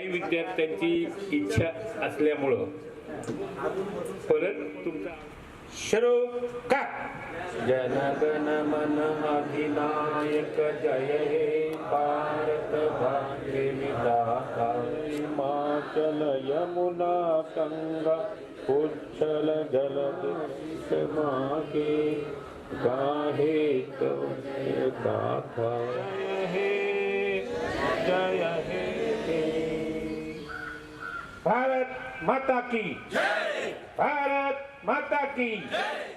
काही विद्यार्थ्यांची इच्छा असल्यामुळं परत तुमचा शुरू का जनगण मन अधिनायक जय हे भारत भाग्य विधाता हिमाचल यमुना गंगा उच्छल जलधि मागे गाहे तव गाथा जय हे भारत माता की जय, भारत माता की जय।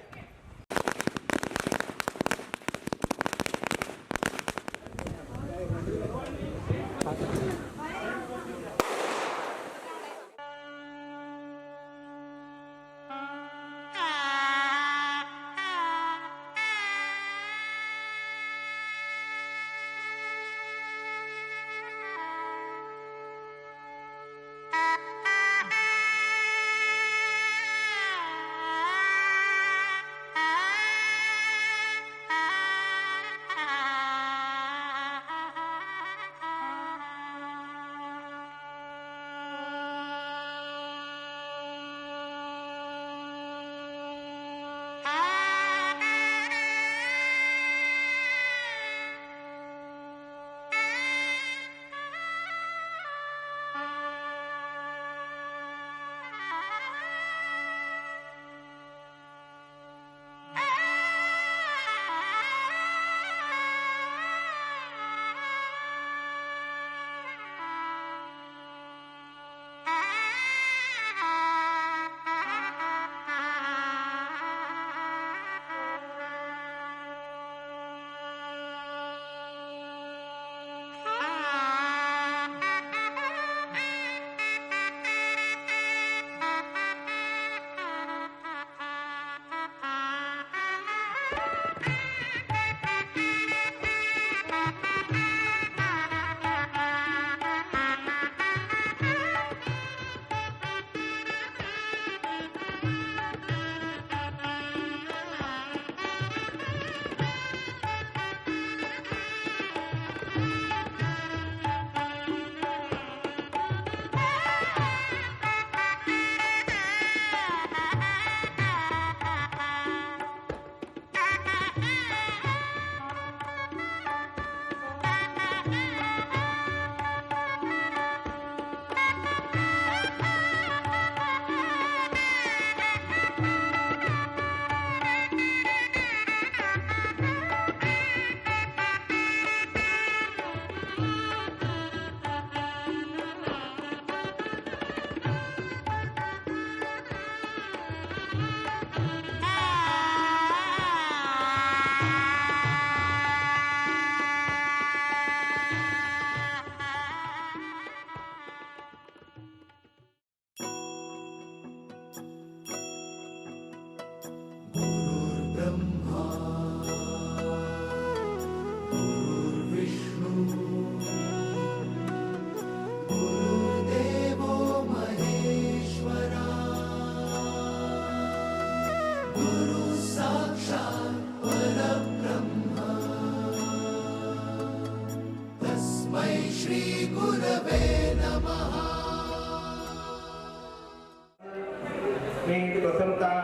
मी प्रथमतः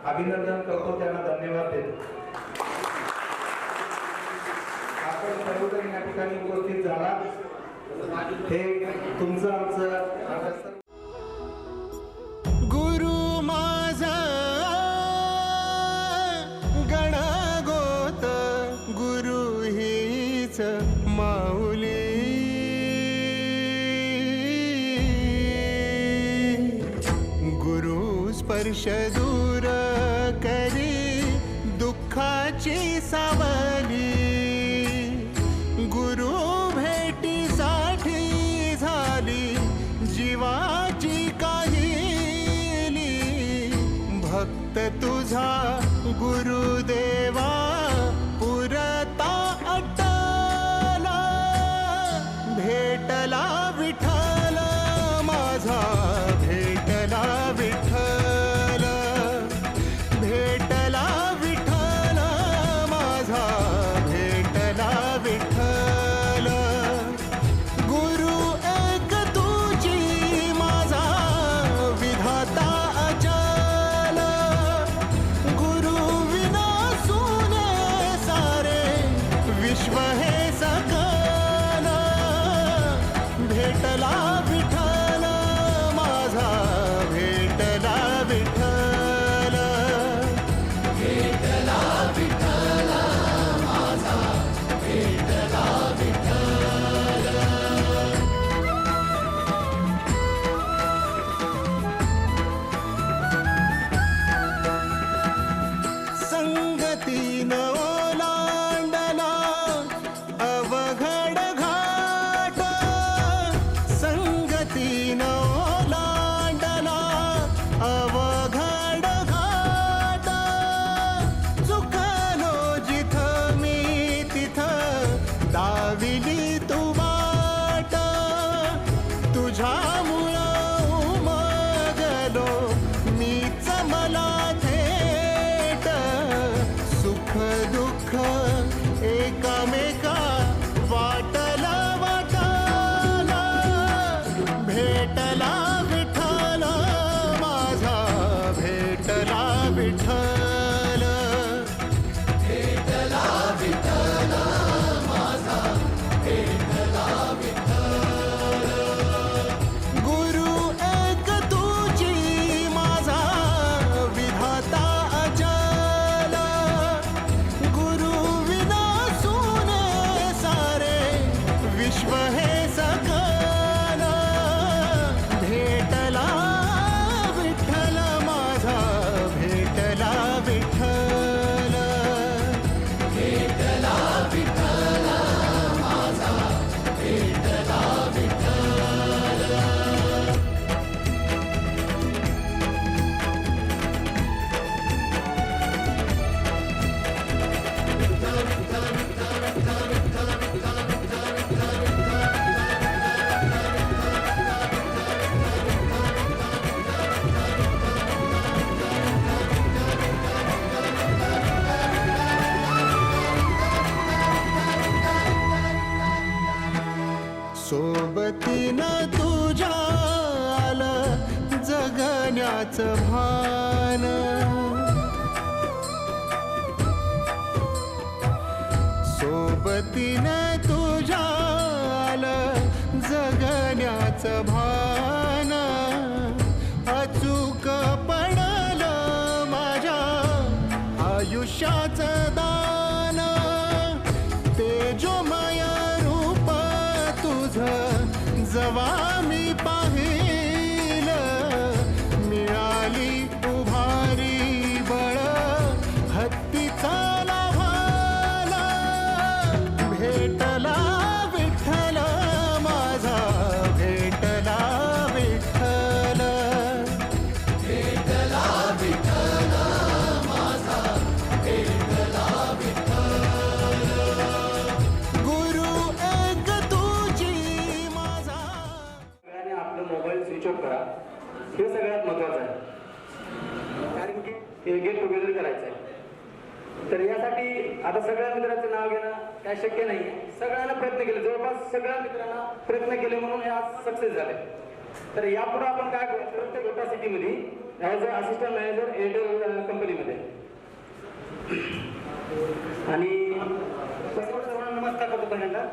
अभिनंदन करतो, त्यांना धन्यवाद देतो। आपण सर्वजण या ठिकाणी उपस्थित झाला, हे तुमचं आमचं गुरु माझा गणगोत गुरु हीच माऊली गुरु स्पर्श दूर करी दुःखाची सावली गुरु भेटीसाठी झाली जीवाची काहिली भक्त तुझा गुरुदेवा पुरता अटला भेटला विठ्ठल माझा भेटला विठ्ठल भेटला विठ्ठल माझा भेटला विठ्ठल गुरु एक तुझी भेटला विठ्ठल माझा भेटला विठ्ठल भेटला विठ्ठल माझा भेटला विठ्ठल संगतीन ओलांडला अवघड घाट संगतीन ओलांडला अवघड घाट चुकलो जिथं मी तिथं दाविली तू वाट तुझ्यामुळं उमगलो मीच मला थेट सुख दुःख एकामेका वाटला वाटाला भेटला विठ्ठल माझा भेटला विठ्ठल भेटला विठ्ठल माझा भेटला विठ्ठल गुरु एक तुझी माझा विधाता अजल गुरु विना सुने सारे विश्व हे सकल भेटला विठ्ठल माझा भेटला विठ्ठल भेटला विठ्ठल माझा भेटला विठ्ठल सोबतीनं तुझ्या आलं जगण्याचं भान सोबतीनं तुझ्या आलं जगण्याचं भान अचूक पडलं माझ्या आयुष्याचं दान तेजोमय रूप तुझं जवा मी पाहिलं मिळाली उभारी बळ हत्तीचा लाव्हाला भेटला विठ्ठल माझा भेटला विठ्ठल भेटला विठ्ठल माझा भेटला विठ्ठल गुरु एक तुझी माझा सगळ्यांनी आपलं मोबाईल स्विच ऑफ करा हे सगळ्यात महत्वाचं आहे कारण की हे गेट टुगेदर करायचं आहे तर यासाठी आता सगळ्या मित्रांचं नाव घेणं काय शक्य नाही सगळ्यांना प्रयत्न केले जवळपास सगळ्या मित्रांना प्रयत्न केले म्हणून हे आज सक्सेस झाले तर यापुढे आपण काय करू प्रत्येक गोटा सिटीमध्ये as a assistant manager Airtel कंपनीमध्ये आणि सर्वांना नमस्कार करतो पहिल्यांदा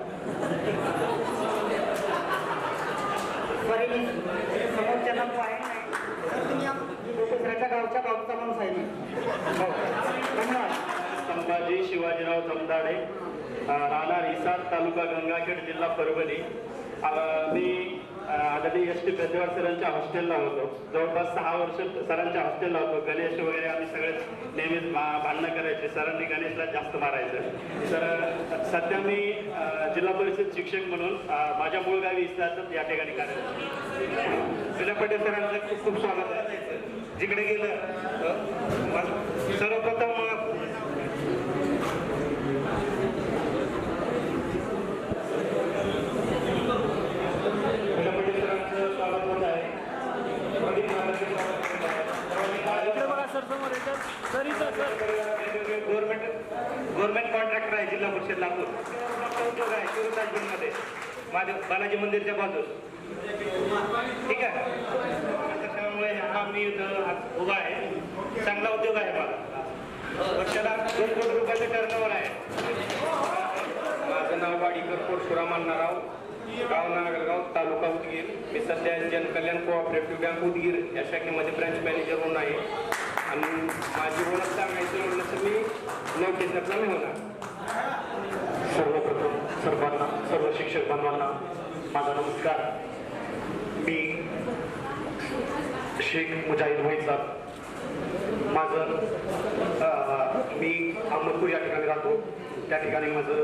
समोरच्या नाव आहे तर तुम्ही दुसऱ्याच्या गावचा माणूस आहे धन्यवाद संभाजी शिवाजीराव जमदाडे राहणार इसार तालुका गंगाखेड जिल्हा परभणी मी आदरणीय एस टी पेशवार सरांच्या हॉस्टेलला होतो जवळपास 6 वर्ष सरांच्या हॉस्टेलला होतो गणेश वगैरे आम्ही सगळे नेहमीच भांडणं करायचे सरांनी गणेशला जास्त मारायचं तर सध्या मी जिल्हा परिषद शिक्षक म्हणून माझ्या मूळ गावी इस्लामपूर या ठिकाणी कार्यरत विजय पटेल सरांचं खूप खूप स्वागत आहे जिकडे गेलं सर्वप्रथम गव्हर्नमेंट कॉन्ट्रॅक्टर आहे जिल्हा परिषद लातूर उद्योग आहे शिवताजमध्ये माझ्या बालाजी मंदिरच्या बाजूस ठीक आहे त्याच्यामुळे हा मी उभा आहे चांगला उद्योग आहे मला वर्षाला 2 कोटी रुपयाचं टर्नओव्हर आहे. माझं नाव वाडीकर परशुराम अण्णाराव गाव नागरगाव, तालुका उदगीर. मी सध्या जनकल्याण कोऑपरेटिव्ह बँक उदगीर या शाखेमध्ये ब्रँच मॅनेजर म्हणून आहे. आणि माझी ओळख सांगायची म्हटलं तर मी नवकेंद्रातला मी होणार. सर्वप्रथम सर्वांना, सर्व शिक्षक बांधवांना माझा नमस्कार. मी शेख मुजाहिद वैजाद. माझं मी अहमदपूर या ठिकाणी राहतो. त्या ठिकाणी माझं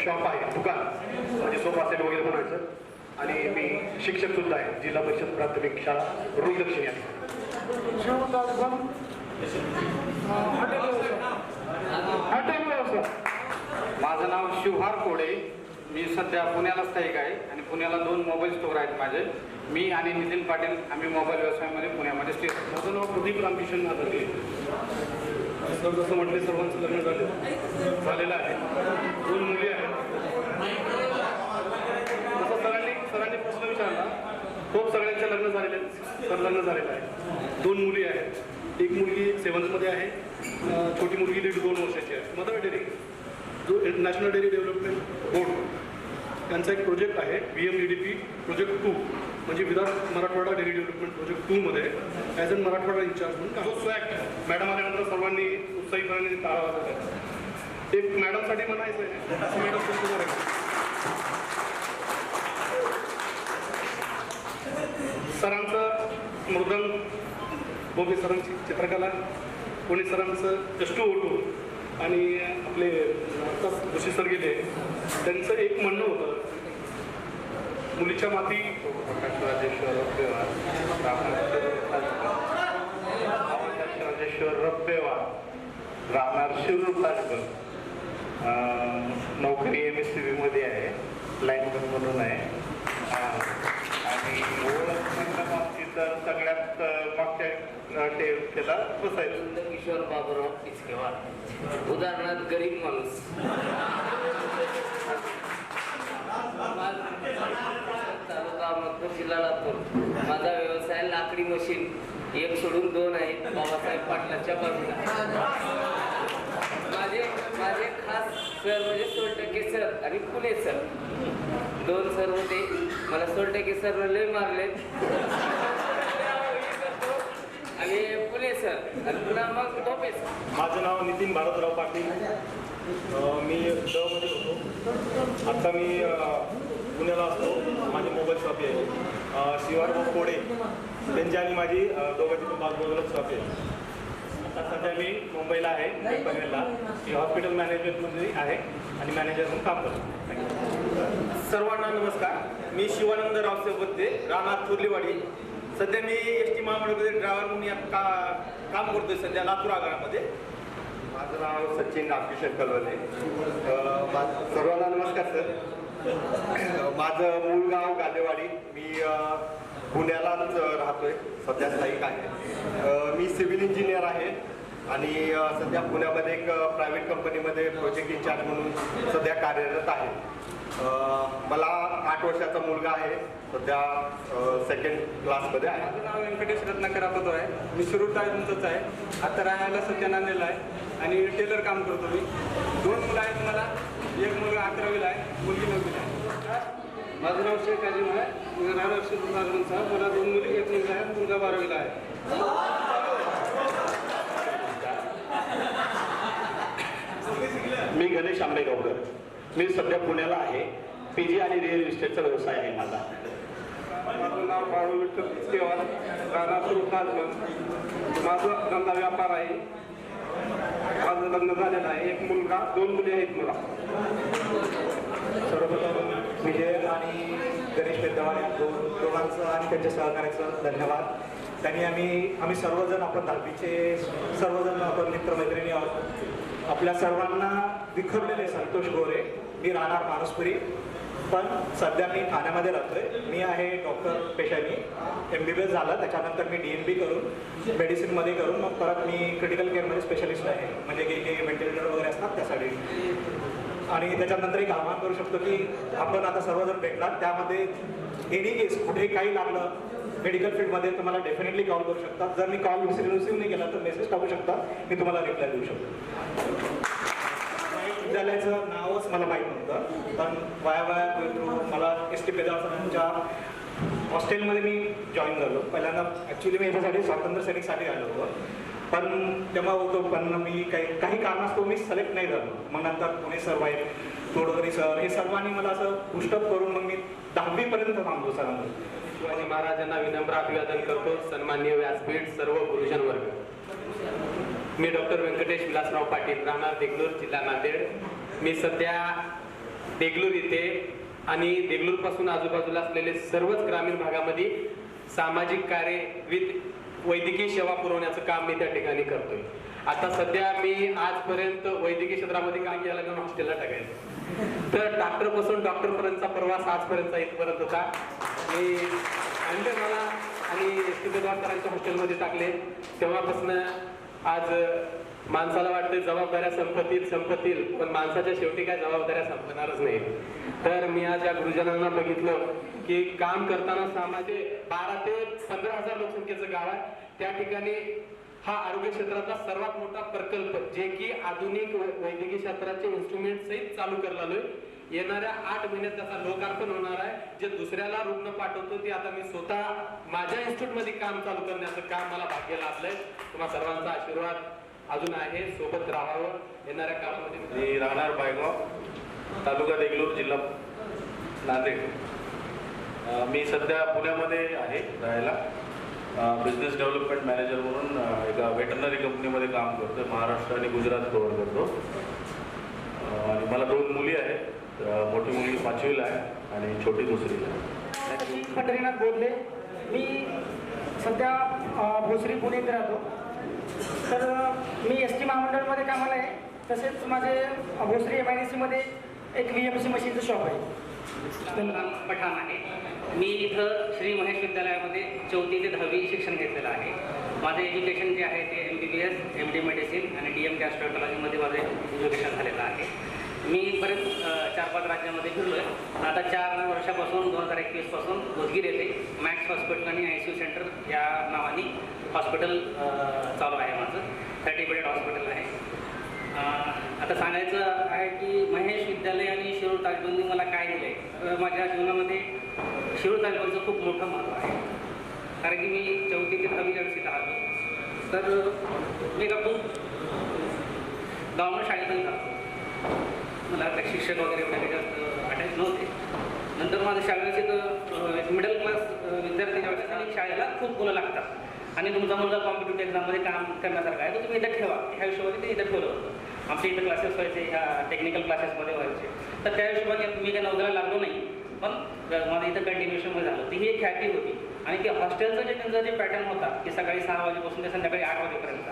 शॉप आहे, दुकान म्हणजे सोफा सेट वगैरे बनायचं. आणि मी शिक्षक सुद्धा आहे, जिल्हा परिषद प्राथमिक शाळा रुई दक्षिण या ठिकाणी. माझं नाव शिवहार कोडे. मी सध्या पुण्याला स्थायिक आहे आणि पुण्याला 2 मोबाईल स्टोअर आहेत माझे. मी आणि नितीन पाटील आम्ही मोबाईल व्यवसायामध्ये पुण्यामध्ये स्थित. माझं नाव प्रदीप रामकिशन नादरगे. सर जसं म्हटले सर्वांचं लग्न झालेलं आहे. 2 मुली आहेत. तसं सरांनी प्रश्न विचारला. खूप सगळ्यांचे लग्न झालेले आहेत. सर लग्न झालेलं आहे. 2 मुली आहेत. एक मुलगी 7th मध्ये आहे. छोटी मुलगी 2 वर्षाची आहे. मदर डेअरी जो नॅशनल डेअरी डेव्हलपमेंट बोर्ड त्यांचा एक प्रोजेक्ट आहे VMDDP प्रोजेक्ट 2 म्हणजे Vidarbha Marathwada dairy development project 2 मध्ये ॲज अन मराठवाडा इंचार्ज म्हणून जो स्वॅक्ट मॅडम आल्यानंतर सर्वांनी उत्साहीपणाने टाळा वाजवला आहे. एक मॅडमसाठी म्हणायचं आहे मॅडम तुमचं सरांचं मृदंग, बोबे सरांची चित्रकला, कोणी सरांचं कष्टू ओटू आणि आपले जोशी सर गेले त्यांचं एक म्हणणं होतं मुलीच्या माती राजेश्वर रब्बेवा राहणार शिरूर ताजगर. नोकरी MSCB मध्ये आहे, लाईनमॅन म्हणून आहे. आणि ओळख बाबतीत तर सगळ्यात मागच्या टेला बसायचं किशोर बाबूराव पिचकेवार. उदाहरणार्थ गरीब माणूस. तालुका अहमदपूर, जिल्हा लातूर. माझा व्यवसाय लाकडी मशीन. 1 सोडून 2 आहेत बाबासाहेब पाटलाच्या बाजूला. माझे खास सर म्हणजे सोलटके सर आणि पुणे सर. 2 सर होते. मला सोलटके सर लय मारले आणि पुणे सर आणि पुन्हा मग टोपे सर. माझं नाव नितीन भारतराव पाटील. मी मध्ये होतो. आता मी पुण्याला असतो. माझी मोबाईल शॉपी आहे. शिवार व कोडे त्यांची आणि माझी दोघांची पण बाजूला शॉपी आहे. आता सध्या मी मुंबईला आहे, पनवेलला. मी हॉस्पिटल मॅनेजमेंटमध्ये आहे आणि मॅनेजर म्हणून काम करतो. सर्वांना नमस्कार. मी शिवानंद रावसाहेब बोलते, राहणार थोरलीवाडी. सध्या मी ST महामंडळामध्ये ड्रायव्हर म्हणून काम करतोय सध्या लातूर आगारामध्ये. माझं नाव सचिन रामकिशन कलवले. सर्वांना नमस्कार सर. माझं मूळ गाव गालेवाडी. मी पुण्यालाच राहतोय, सध्या स्थायिक आहे. मी सिव्हिल इंजिनियर आहे आणि सध्या पुण्यामध्ये एक प्रायव्हेट कंपनीमध्ये प्रोजेक्ट इंचार्ज म्हणून सध्या कार्यरत आहे. मला 8 वर्षाचा मुलगा आहे, सध्या 2nd क्लासमध्ये आहे. माझं नाव व्यंकटेश रत्नाकर आपतो आहे. मी शिरूर तालुक्यातच आहे. आता राहायला सध्या नांदेडला आहे आणि टेलर काम करतो मी. 2 मुलं आहेत मला. एक मुलगा 11वीला आहे, मुलगी 9वीला आहे. माझं नाव शेख अजिम आहे. मी राहणार शिरूर नागरचा. मला 2 मुली, एक मुलगा आहे, मुलगा 12वीला आहे. मी गणेश आंबेगावकर. मी सध्या पुण्याला आहे. PG आणि रिअल इस्टेटचा व्यवसाय आहे माझा. माझं नाव बाळू विठ्ठल पिचकेवार, राहणार शिरूर ताजगंज. माझं धंदा व्यापार आहे. माझं लग्न झालेलं आहे. एक मुलगा, 2 मुली आहेत मला. सर्वप्रथम विजय आणि गणेश पेद्दावार या दोघांचं आणि त्यांच्या सहकार्याचं धन्यवाद. त्यांनी आम्ही सर्वजण, आपण 10वीचे सर्वजण आपण मित्रमैत्रिणी आहोत. आपल्या सर्वांना विखरलेले संतोष गोरे. मी राहणार माणूसपुरी, पण सध्या मी ठाण्यामध्ये राहतोय. मी आहे डॉक्टर पेशाने. MBBS झालं, त्याच्यानंतर मी DNB करून मेडिसिनमध्ये करून मग परत मी क्रिटिकल केअरमध्ये स्पेशलिस्ट आहे, म्हणजे काही व्हेंटिलेटर वगैरे असतात त्यासाठी. आणि त्याच्यानंतर एक आव्हान करू शकतो की आपण आता सर्वजण भेटलात, त्यामध्ये एनी केस कुठे काही लागलं मेडिकल फील्डमध्ये तुम्हाला डेफिनेटली कॉल करू शकता. जर मी कॉल रिसिव्ह नाही केला तर मेसेज टाकू शकता, मी तुम्हाला रिप्लाय देऊ शकतो. विद्यालयाचं नावच मला माहीत नव्हतं, पण वाया मला एस.टी. पेदार सरांच्या हॉस्टेलमध्ये मी जॉईन झालो. पहिल्यांदा ॲक्च्युली मी याच्यासाठी स्वातंत्र्य सैनिकसाठी आलो होतो, पण तेव्हा होतो, पण मी काही कारणास्तव मी सिलेक्ट नाही झालो. मग नंतर पुणे सर वाईट, तोडकरी सर, हे सर्वांनी मला असं पुष्टअप करून मग मी 10वीपर्यंत थांबलो सरांना. शिवाजी महाराजांना विनम्र अभिवादन करतो. सन्माननीय व्यासपीठ, सर्व गुरुजन वर्ग. मी डॉक्टर व्यंकटेश विलासराव पाटील, राहणार देगलूर, जिल्हा नांदेड. मी सध्या देगलूर इथे आणि देगलूरपासून आजूबाजूला असलेले सर्वच ग्रामीण भागामध्ये सामाजिक कार्य वैद्यकीय सेवा पुरवण्याचं काम मी त्या ठिकाणी करतोय. आता सध्या मी आजपर्यंत वैद्यकीय क्षेत्रामध्ये काम केलं म्हणून हॉस्टेलला टाकायचं. तर डॉक्टरपासून डॉक्टरपर्यंतचा प्रवास आजपर्यंतचा इथपर्यंत होता. मी आणि मला आणि एस.टी. पेदारकरांच्या हॉस्टेलमध्ये टाकले. तेव्हापासून आज माणसाला वाटतं जबाबदाऱ्या संपतील, पण माणसाच्या शेवटी काय जबाबदाऱ्या संपणारच नाही. तर मी आज या गुरुजनांना बघितलं की काम करताना सामाजिक 12 ते 15,000 लोकसंख्येचं गाव आहे. त्या ठिकाणी हा आरोग्य क्षेत्रातला सर्वात मोठा प्रकल्प, जे की आधुनिक वैद्यकीय शास्त्राचे इन्स्ट्रुमेंट सहित चालू करलालोय. येणाऱ्या 8 महिन्यात त्याचा लोकार्पण होणार आहे. जे दुसऱ्याला रुग्ण पाठवतो ते आता मी स्वतः माझ्या इन्स्टिट्यूटमध्ये काम चालू करण्याचं काम मला भाग्य लाभलंय. तुम्हा सर्वांचा आशीर्वाद अजून आहे, सोबत राहावं. येणाऱ्या काळामध्ये मी राहणार बायगाव, तालुका देगलूर, जिल्हा नांदेड. मी सध्या पुण्यामध्ये आहे राहायला. बिझनेस डेव्हलपमेंट मॅनेजर म्हणून एका वेटरनरी कंपनीमध्ये काम करतो. महाराष्ट्र आणि गुजरात कव्हर करतो. आणि मला 2 मुली आहेत. मोठी मुलगी 5वीला आहे आणि छोटी 2रीला आहे. पंढरीनाथ बोलले. मी सध्या भोसरी पुणे इथे राहतो. तर मी एस.टी. महामंडळमध्ये कामाला आहे. तसेच माझे भोसरी MIDC एक VMC मशीनचं शॉप आहे. पठाण आहे. मी इथं श्री महेश विद्यालयामध्ये 4थी ते 10वी शिक्षण घेतलेलं आहे. माझं एज्युकेशन जे आहे ते MBBS, MD मेडिसिन आणि DM गॅस्ट्रोएंटरॉलॉजीमध्ये माझं एज्युकेशन झालेलं आहे. मी बरेच 4-5 राज्यामध्ये फिरलो आहे. आता 4 वर्षापासून 2021 पासून उदगीर येथे मॅक्स हॉस्पिटल आणि ICU सेंटर या नावाने हॉस्पिटल चालू आहे. माझं 30 बेडेड हॉस्पिटल आहे. आता सांगायचं आहे की महेश विद्यालय आणि शिरूर तालुक्याने मला काय दिलं आहे. माझ्या जीवनामध्ये शिरूर तालुक्याचं खूप मोठं महत्त्व आहे. कारण की मी 4थी ते 10वी शिकत आलो. तर मी करतो गव्हर्नमेंट शाळेतून करतो. मला काही शिक्षक वगैरे त्याच्यात अटॅच नव्हते. नंतर माझ्या शाळेचे मिडल क्लास विद्यार्थी ज्यावेळेस शाळेला खूप मुलं लागतात आणि तुमचा मुलगा कॉम्पिटिटिव्ह एक्झाममध्ये काम करण्यासारखा आहे तर तुम्ही इथं ठेवा. ह्या हिशोबाने ते इथं ठेवलं होतं. आमच्या इथं क्लासेस व्हायचे, ह्या टेक्निकल क्लासेसमध्ये व्हायचे. तर त्या हिशोबाने मी काही नवऱ्याला लागलो नाही, पण माझं इथं कंटिन्युएशनमध्ये झालं. ती ही एक ख्याती होती. आणि ते हॉस्टेलचं जे त्यांचा जे पॅटर्न होता की सकाळी 6 वाजेपासून ते संध्याकाळी 8 वाजेपर्यंत,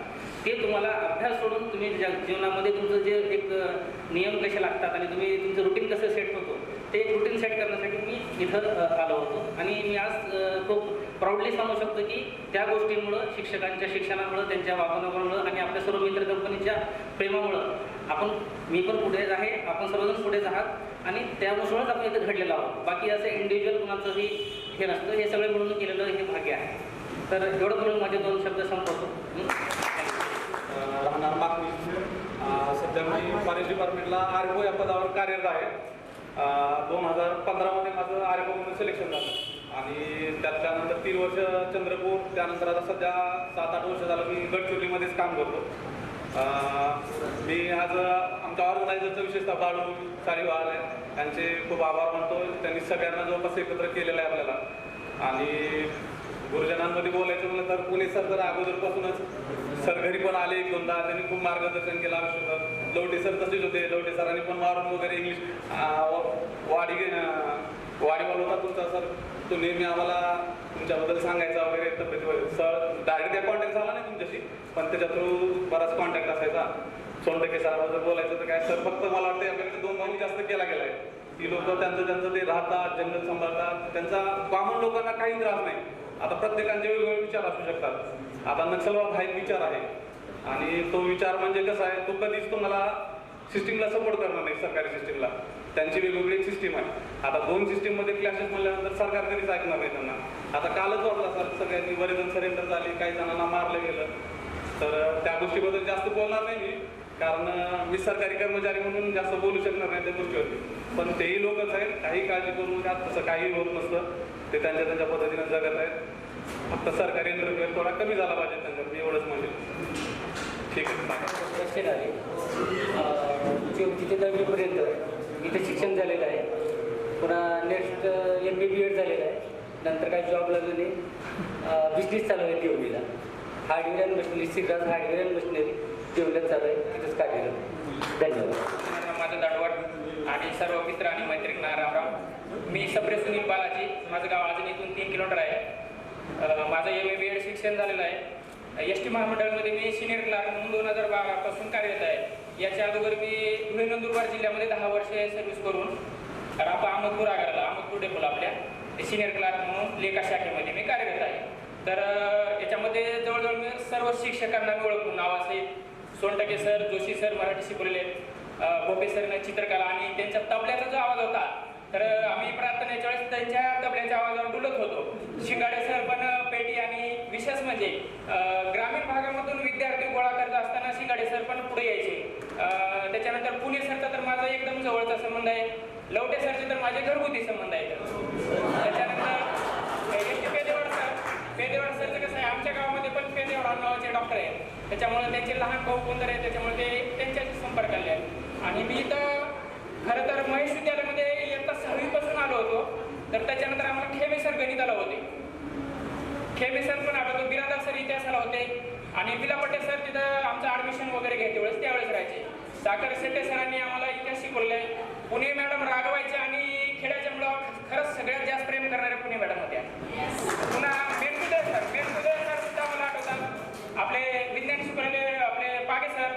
ते तुम्हाला अभ्यास सोडून तुम्ही जीवनामध्ये तुमचं जे एक नियम कसे लागतात आणि तुम्ही तुमचं रुटीन कसं सेट होतो ते एक रुटीन सेट करण्यासाठी मी इथं आलो होतो. आणि मी आज खूप प्राऊडली सांगू शकतो की त्या गोष्टींमुळं, शिक्षकांच्या शिक्षणामुळं, त्यांच्या वागणुकीमुळं आणि आपल्या सर्व मित्र कंपनीच्या प्रेमामुळं मी पण पुढेच आहे, आपण सर्वजण पुढेच आहात आणि त्यानुसारच आपण इथं घडलेलो आहोत. बाकी असं इंडिव्हिज्युअल कुणाचंही हे नसतं. हे सगळे मिळून केलेलं हे भाग्य आहे. तर एवढं बोलून माझे 2 शब्द संपवतो. राहणार मागणी. सध्या मी फॉरेस्ट डिपार्टमेंटला RFO या पदावर कार्यरत आहे. 2015 माझं RFO म्हणून सिलेक्शन झालं आणि त्यानंतर 3 वर्ष चंद्रपूर, त्यानंतर आता सध्या 7-8 वर्ष झालं मी गडचिरोलीमध्येच काम करतो. मी आज आमच्या ऑर्गनायझरचं विशेषतः बाळू सारीवाल त्यांचे खूप आभार मानतो. त्यांनी सगळ्यांना जवळपास एकत्र केलेलं आहे आपल्याला. आणि गुरुजनांमध्ये बोलायचं म्हणलं तर पुणे सर तर अगोदरपासूनच सर घरी पण आले 1-2दा. त्यांनी खूप मार्गदर्शन केलं आयुष्यभर. लवटे सर तसेच होते. लवटे सरांनी पण मारून वगैरे इंग्लिश वाडीवाल होता तुमचा सर, तो नेहमी आम्हाला तुमच्याबद्दल सांगायचा वगैरे. तब्येतीवर सर डायरेक्ट काय कॉन्टॅक्ट झाला नाही तुमच्याशी, पण त्याच्या थ्रू बराच कॉन्टॅक्ट असायचा. सोनटके सराबद्दल बोलायचं तर काय सर फक्त मला वाटतं आपल्याकडे 2 महिने जास्त केला गेलाय. ती लोक त्यांचं ते राहतात, जंगल सांभाळतात. त्यांचा कॉमन लोकांना काही त्रास नाही. आता प्रत्येकांचे वेगवेगळे विचार असू शकतात. आता नक्षलवाद हा एक विचार आहे आणि तो विचार म्हणजे कसा आहे, तो कधीच तुम्हाला सिस्टीमला सपोर्ट करणार नाही, सरकारी सिस्टीमला. त्यांची वेगवेगळी सिस्टीम आहे. आता 2 सिस्टीममध्ये क्लॅशेस म्हणल्यानंतर सरकार कधीच ऐकणार नाही त्यांना. आता कालच वाटला सर सगळ्यांनी बरेच जण सरेंडर झाले, काही जणांना मारलं गेलं. तर त्या गोष्टीबद्दल जास्त बोलणार नाही मी, कारण मी सरकारी कर्मचारी म्हणून जास्त बोलू शकणार नाही त्या गोष्टीवरती, पण तेही लोकच आहेत, काही काळजी करू नका, तसं काही होत नसतं, ते त्यांच्या त्यांच्या पद्धतीने जगत आहेत. फक्त सरकारी इंटरव्ह्यू थोडा कमी झाला पाहिजे त्यांच्यात, मी एवढंच म्हणेन. ठीक आहे. रस्ते आले तिथे 10वीपर्यंत इथे शिक्षण झालेलं आहे. पुन्हा नेक्स्ट MBA झालेलं आहे. नंतर काही जॉब लागले नाही. बिझनेस चालू आहे देवलीला. Hardware and machinery, Shriraj hardware and machinery देवलीला चालू आहे, तिथंच कार्यरत. धन्यवाद. माझं दांडवड आणि सर्व मित्र आणि मैत्रिणींना रामराम. मी सप्रे सुनील बालाजी, माझं गाव अजून इथून 3 किलोमीटर आहे. माझं MA शिक्षण झालेलं आहे. ST महामंडळामध्ये मी सिनियर क्लार्क म्हणून 2012 पासून कार्यरत आहे. याच्या अगोदर मी धुळे नंदुरबार जिल्ह्यामध्ये 10 वर्षे सर्व्हिस करून रापा अहमदपूर आगारला, अहमदपूर डेपोला आपल्या सिनियर क्लार्क म्हणून लेखा शाखेमध्ये मी कार्यरत आहे. तर याच्यामध्ये जवळजवळ मी सर्व शिक्षकांना मी ओळखून नावासहित सोनटके सर, जोशी सर मराठी शिकवलेले, भोपे सरने चित्रकला, आणि त्यांच्या तबल्याचा जो आवाज होता, तर आम्ही प्रार्थनेच्या वेळेस त्यांच्या तबल्याच्या आवाजावर डुलत होतो. शिंगाडे सर पण पेटी, आणि विशेष म्हणजे ग्रामीण भागामधून विद्यार्थी गोळा करत असताना शिंगाडे सर पण पुढे यायचे. त्याच्यानंतर पुणे सरचा तर माझा एकदम जवळचा संबंध आहे. लवटे सरचे तर माझे घरगुती संबंध आहे. त्याच्यानंतर पेदेवाड सरचं कसं आहे, आमच्या गावामध्ये पण पेदेवाड नावाचे डॉक्टर आहेत, त्याच्यामुळे त्यांचे लहान भाऊ कोणतर आहे, त्याच्यामुळे ते त्यांच्याशी संपर्क आले आहेत. आणि मी इथं खरं तर महेश विद्यालयामध्ये इयत्ता 6वीपासून आलो होतो. तर त्याच्यानंतर आम्हाला खेमे सर गणिताला होते, खेमे सर पण आलो होतो, बिरादार सर इतिहासाला होते, आणि बिलापट्टे सर तिथं आमचं ॲडमिशन वगैरे घ्यायच्या वेळेस त्यावेळेस राहायचे. साखर शेट्टे सरांनी आम्हाला इतिहास शिकवले. पुणे मॅडम रागवायचे, आणि खेड्याच्या मुलं खरंच सगळ्यात जास्त प्रेम करणाऱ्या पुणे मॅडम होत्या. पुन्हा मेणकुदे सर सुद्धा मला आठवतात. आपले विज्ञान शिकवलेले आपले पागे सर,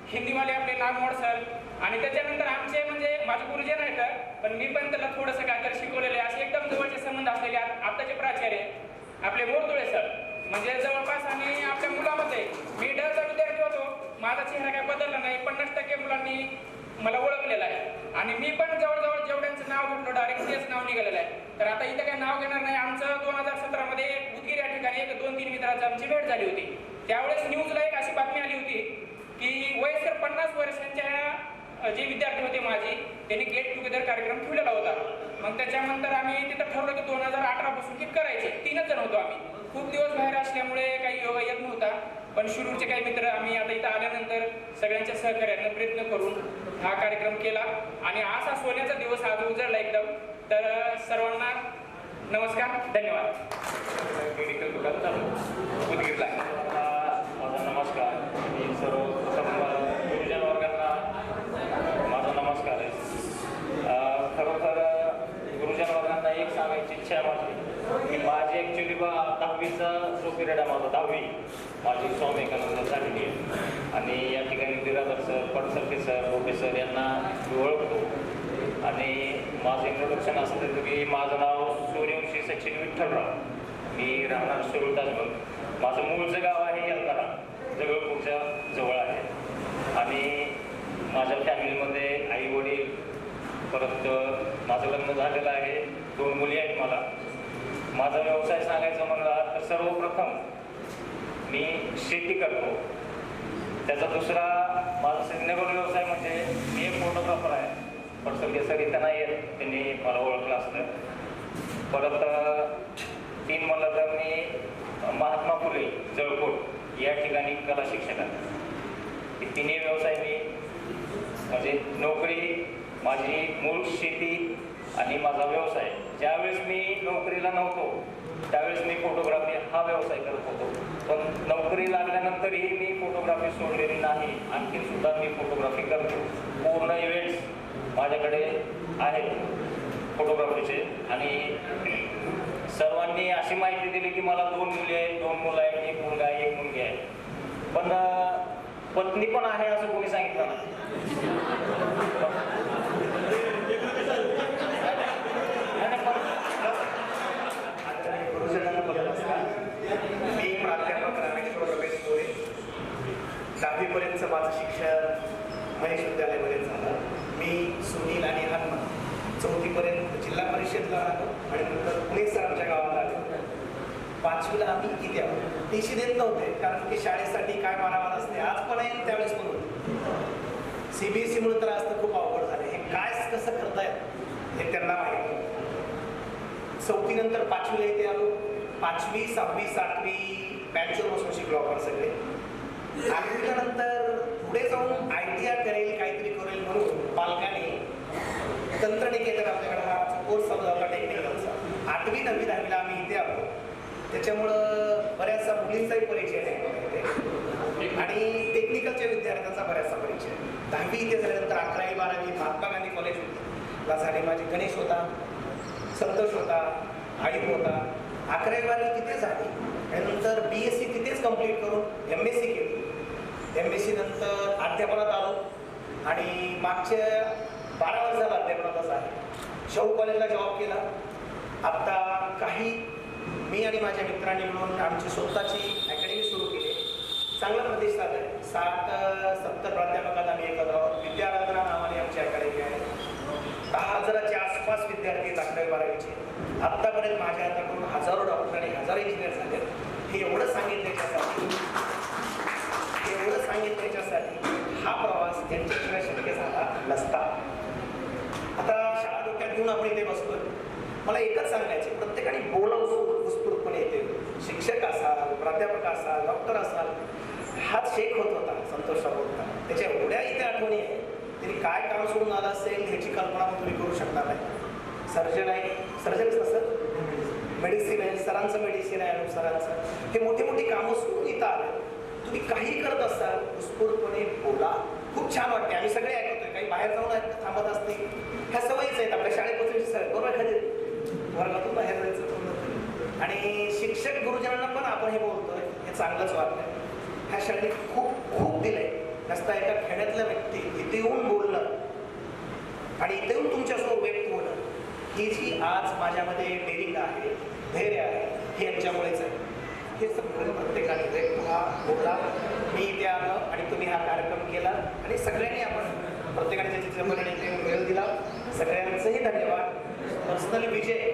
हिंदीवाले आपले नागमोड सर, आणि त्याच्यानंतर आमचे म्हणजे माझे गुरुजन आहेत, पण मी पण त्याला थोडंसं काहीतरी शिकवलेले असे एकदम जवळचे संबंध असलेले आत्ताचे प्राचार्य आपले मोरतुळे सर. म्हणजे जवळपास आम्ही आपल्या मुलामध्ये, मी डरचा विद्यार्थी होतो, माझा चेहरा काय बदलला नाही, 50% मुलांनी मला ओळखलेलं आहे. आणि मी पण जवळजवळ जेवढ्यांचं नाव घेतलं डायरेक्ट तेच नाव निघालेलं आहे. तर आता इथं काही नाव घेणार नाही. आमचं 2017 मध्ये उदगीर या ठिकाणी 1-2-3 मित्रांची आमची भेट झाली होती. त्यावेळेस न्यूजला एक अशी बातमी आली होती की वयस्कर 50 वर्षांच्या जे विद्यार्थी होते माझे, त्यांनी गेट टुगेदर कार्यक्रम ठेवलेला होता. मग त्याच्यानंतर आम्ही तिथं ठरवलं की 2018 पासून की करायचे. 3च जण होतो आम्ही. खूप दिवस बाहेर असल्यामुळे काही योगा येत नव्हता, पण शिरूरचे काही मित्र आम्ही आता इथं आल्यानंतर सगळ्यांच्या सहकार्यानं प्रयत्न करून हा कार्यक्रम केला, आणि असा सोन्याचा दिवस आज उजळला एकदम. तर सर्वांना नमस्कार, धन्यवाद. मेडिकल दुकान चालू उदगीरला. माझा नमस्कार. मी सर्वप्रथम गुरुजन वर्गांना माझा नमस्कार आहे. खरोखर गुरुजन वर्गांना एक सांगायची इच्छा आहे माझी, की माझी ॲक्च्युली 10वीचा जो पिरियड आहे माझा 10वी माझी स्वामी विवेकानंद झालेली आहे. आणि या ठिकाणी बिरादर सर, पडसरके सर, भोपे सर यांना मी ओळखतो. आणि माझं इंट्रोडक्शन असं देतो की माझं नाव सूर्यवंशी सचिन विठ्ठलराव, मी राहणार शिरूर ताजमल. माझं मूळचं गाव आहे यलतारा, जगळपूरच्या जवळ आहे. आणि माझ्या फॅमिलीमध्ये आई वडील, परत माझं लग्न झालेलं आहे, 2 मुली आहेत मला. माझा व्यवसाय सांगायचा म्हणला तर सर्वप्रथम मी शेती करतो. त्याचा दुसरा माझा सिजनेबल व्यवसाय म्हणजे मी एक फोटोग्राफर आहे. पण सगळे सर इथं नाही आहेत, त्यांनी मला ओळखलं असतं. परत 3 म्हणलं तर मी महात्मा फुले जळकोट या ठिकाणी कला शिक्षक आहे. हे 3ही व्यवसाय मी म्हणजे नोकरी, माझी मूळ शेती आणि माझा व्यवसाय. ज्यावेळेस मी नोकरीला नव्हतो त्यावेळेस मी फोटोग्राफी हा व्यवसाय करत होतो. पण नोकरी लागल्यानंतरही मी फोटोग्राफी सोडलेली नाही. आणखी सुद्धा मी फोटोग्राफी करतो. पूर्ण इव्हेंट्स माझ्याकडे आहेत फोटोग्राफीचे. आणि सर्वांनी अशी माहिती दिली की मला 2 मुली आहेत, 2 मुलं आहेत, 1 मुलगा आहे, 1 मुलगी आहे. पण पत्नी पण आहे असं कोणी सांगितलं नाही. मी प्राध्यापक रामेश्वर रमेश मोरे. 10वीपर्यंतचं माझं शिक्षण महेश विद्यालयामध्ये झालं. मी सुनील आणि हनुमान 4थीपर्यंत जिल्हा परिषदला आलो, आणि नंतर पुणे सरांच्या गावाला आलो. 5वीला आम्ही इथे आलो. टीसी देत नव्हते, कारण की शाळेसाठी काय मारामार असते. आज पण आहे, त्यावेळेस पण होते. CBSE मुळे तर आज तर खूप अवघड झाले. हे काय कसं करतायत हे त्यांना माहिती. 4थी नंतर 5वीला इथे आलो. 5वी 6वी 7वी बँचवर बसून शिकलो आपण सगळे. 8वीच्या नंतर पुढे जाऊन ITI करेल काहीतरी करेल म्हणून पालकांनी तंत्रनिकेतन आपल्याकडे हा कोर्स चालू झाला टेक्निकलचा. 8वी 9वी 10वीला आम्ही इथे आलो. त्याच्यामुळं बऱ्याचशा मुलींचाही परिचय आहे आणि टेक्निकलच्या विद्यार्थ्यांचा बऱ्याचसा परिचय. 10वी इथे झाल्यानंतर 11वी 12वी महात्मा गांधी कॉलेजला झाली माझी. गणेश होता, संतोष होता, आयुब होता. 11वी 12वी तिथे झाली आणि नंतर BSc तिथेच कंप्लीट करून MSc केली. MSc नंतर अध्यापनात आलो आणि मागच्या 12 वर्षाला अध्यापनातच आहे. शाहू कॉलेजला जॉब केला. आत्ता काही मी आणि माझ्या मित्रांनी मिळून आमची स्वतःची अकॅडमी सुरू केली. चांगला प्रतिसाद आहे. 60-70 प्राध्यापकात आम्ही एकत्र आहोत. विद्याराधना नावाने आमची अकॅडमी आहे. 10,000च्या आसपास विद्यार्थी 11वी 12वीचे. आत्तापर्यंत माझ्या हाताकडून हजारो डॉक्टर आणि हजारो इंजिनियर झाले. हे एवढं सांगितल्याच्यासाठी हा प्रवास त्यांच्याशिवाय शक्य झाला नसता. आता शाळा डोक्यात घेऊन आपण इथे बसतोय. मला एकच सांगायचे, प्रत्येकाने बोलावं उत्स्फूर्तपणे येते. शिक्षक असाल, प्राध्यापक असाल, डॉक्टर असाल, हाच शेख होत होता संतोषराव होता. त्याच्या एवढ्या इथे आठवणी आहे. त्यांनी काय काम सोडून आलं असेल ह्याची कल्पना तुम्ही करू शकणार नाही. सर्जन आहे, सर्जन कसं मेडिसिन आहे, सरांचं मेडिसिन आहे, अनुप सरांचं. हे मोठी मोठी कामं सोडून इथं आलं. तुम्ही काही करत असाल उत्स्फूर्तपणे बोला. खूप छान वाटते. आम्ही सगळे ऐकतोय. काही बाहेर जाऊन थांबत असते. ह्या सवयीच आहेत आपल्या शाळेपासूनची सवय. बरोबर एखादी वर्गातून बाहेर जायचं आणि शिक्षक गुरुजनांना पण आपण हे बोलतोय हे चांगलंच वाटतंय. ह्या शाळेने खूप खूप दिलंय. नसता एका खेड्यातल्या व्यक्ती इथे येऊन बोलणं आणि इथे येऊन तुमच्यासमोर व्यक्त होणं, ही जी आज माझ्यामध्ये डेअरिंग आहे, धैर्य आहे, हे यांच्यामुळेच आहे. हे सगळं प्रत्येकाने व्यक्ता बोला. मी इथे आलो आणि तुम्ही हा कार्यक्रम केला आणि सगळ्यांनी आपण प्रत्येकाने त्याच्या पद्धतीने वेळ दिला. सगळ्यांचंही धन्यवाद. पर्सनली विजय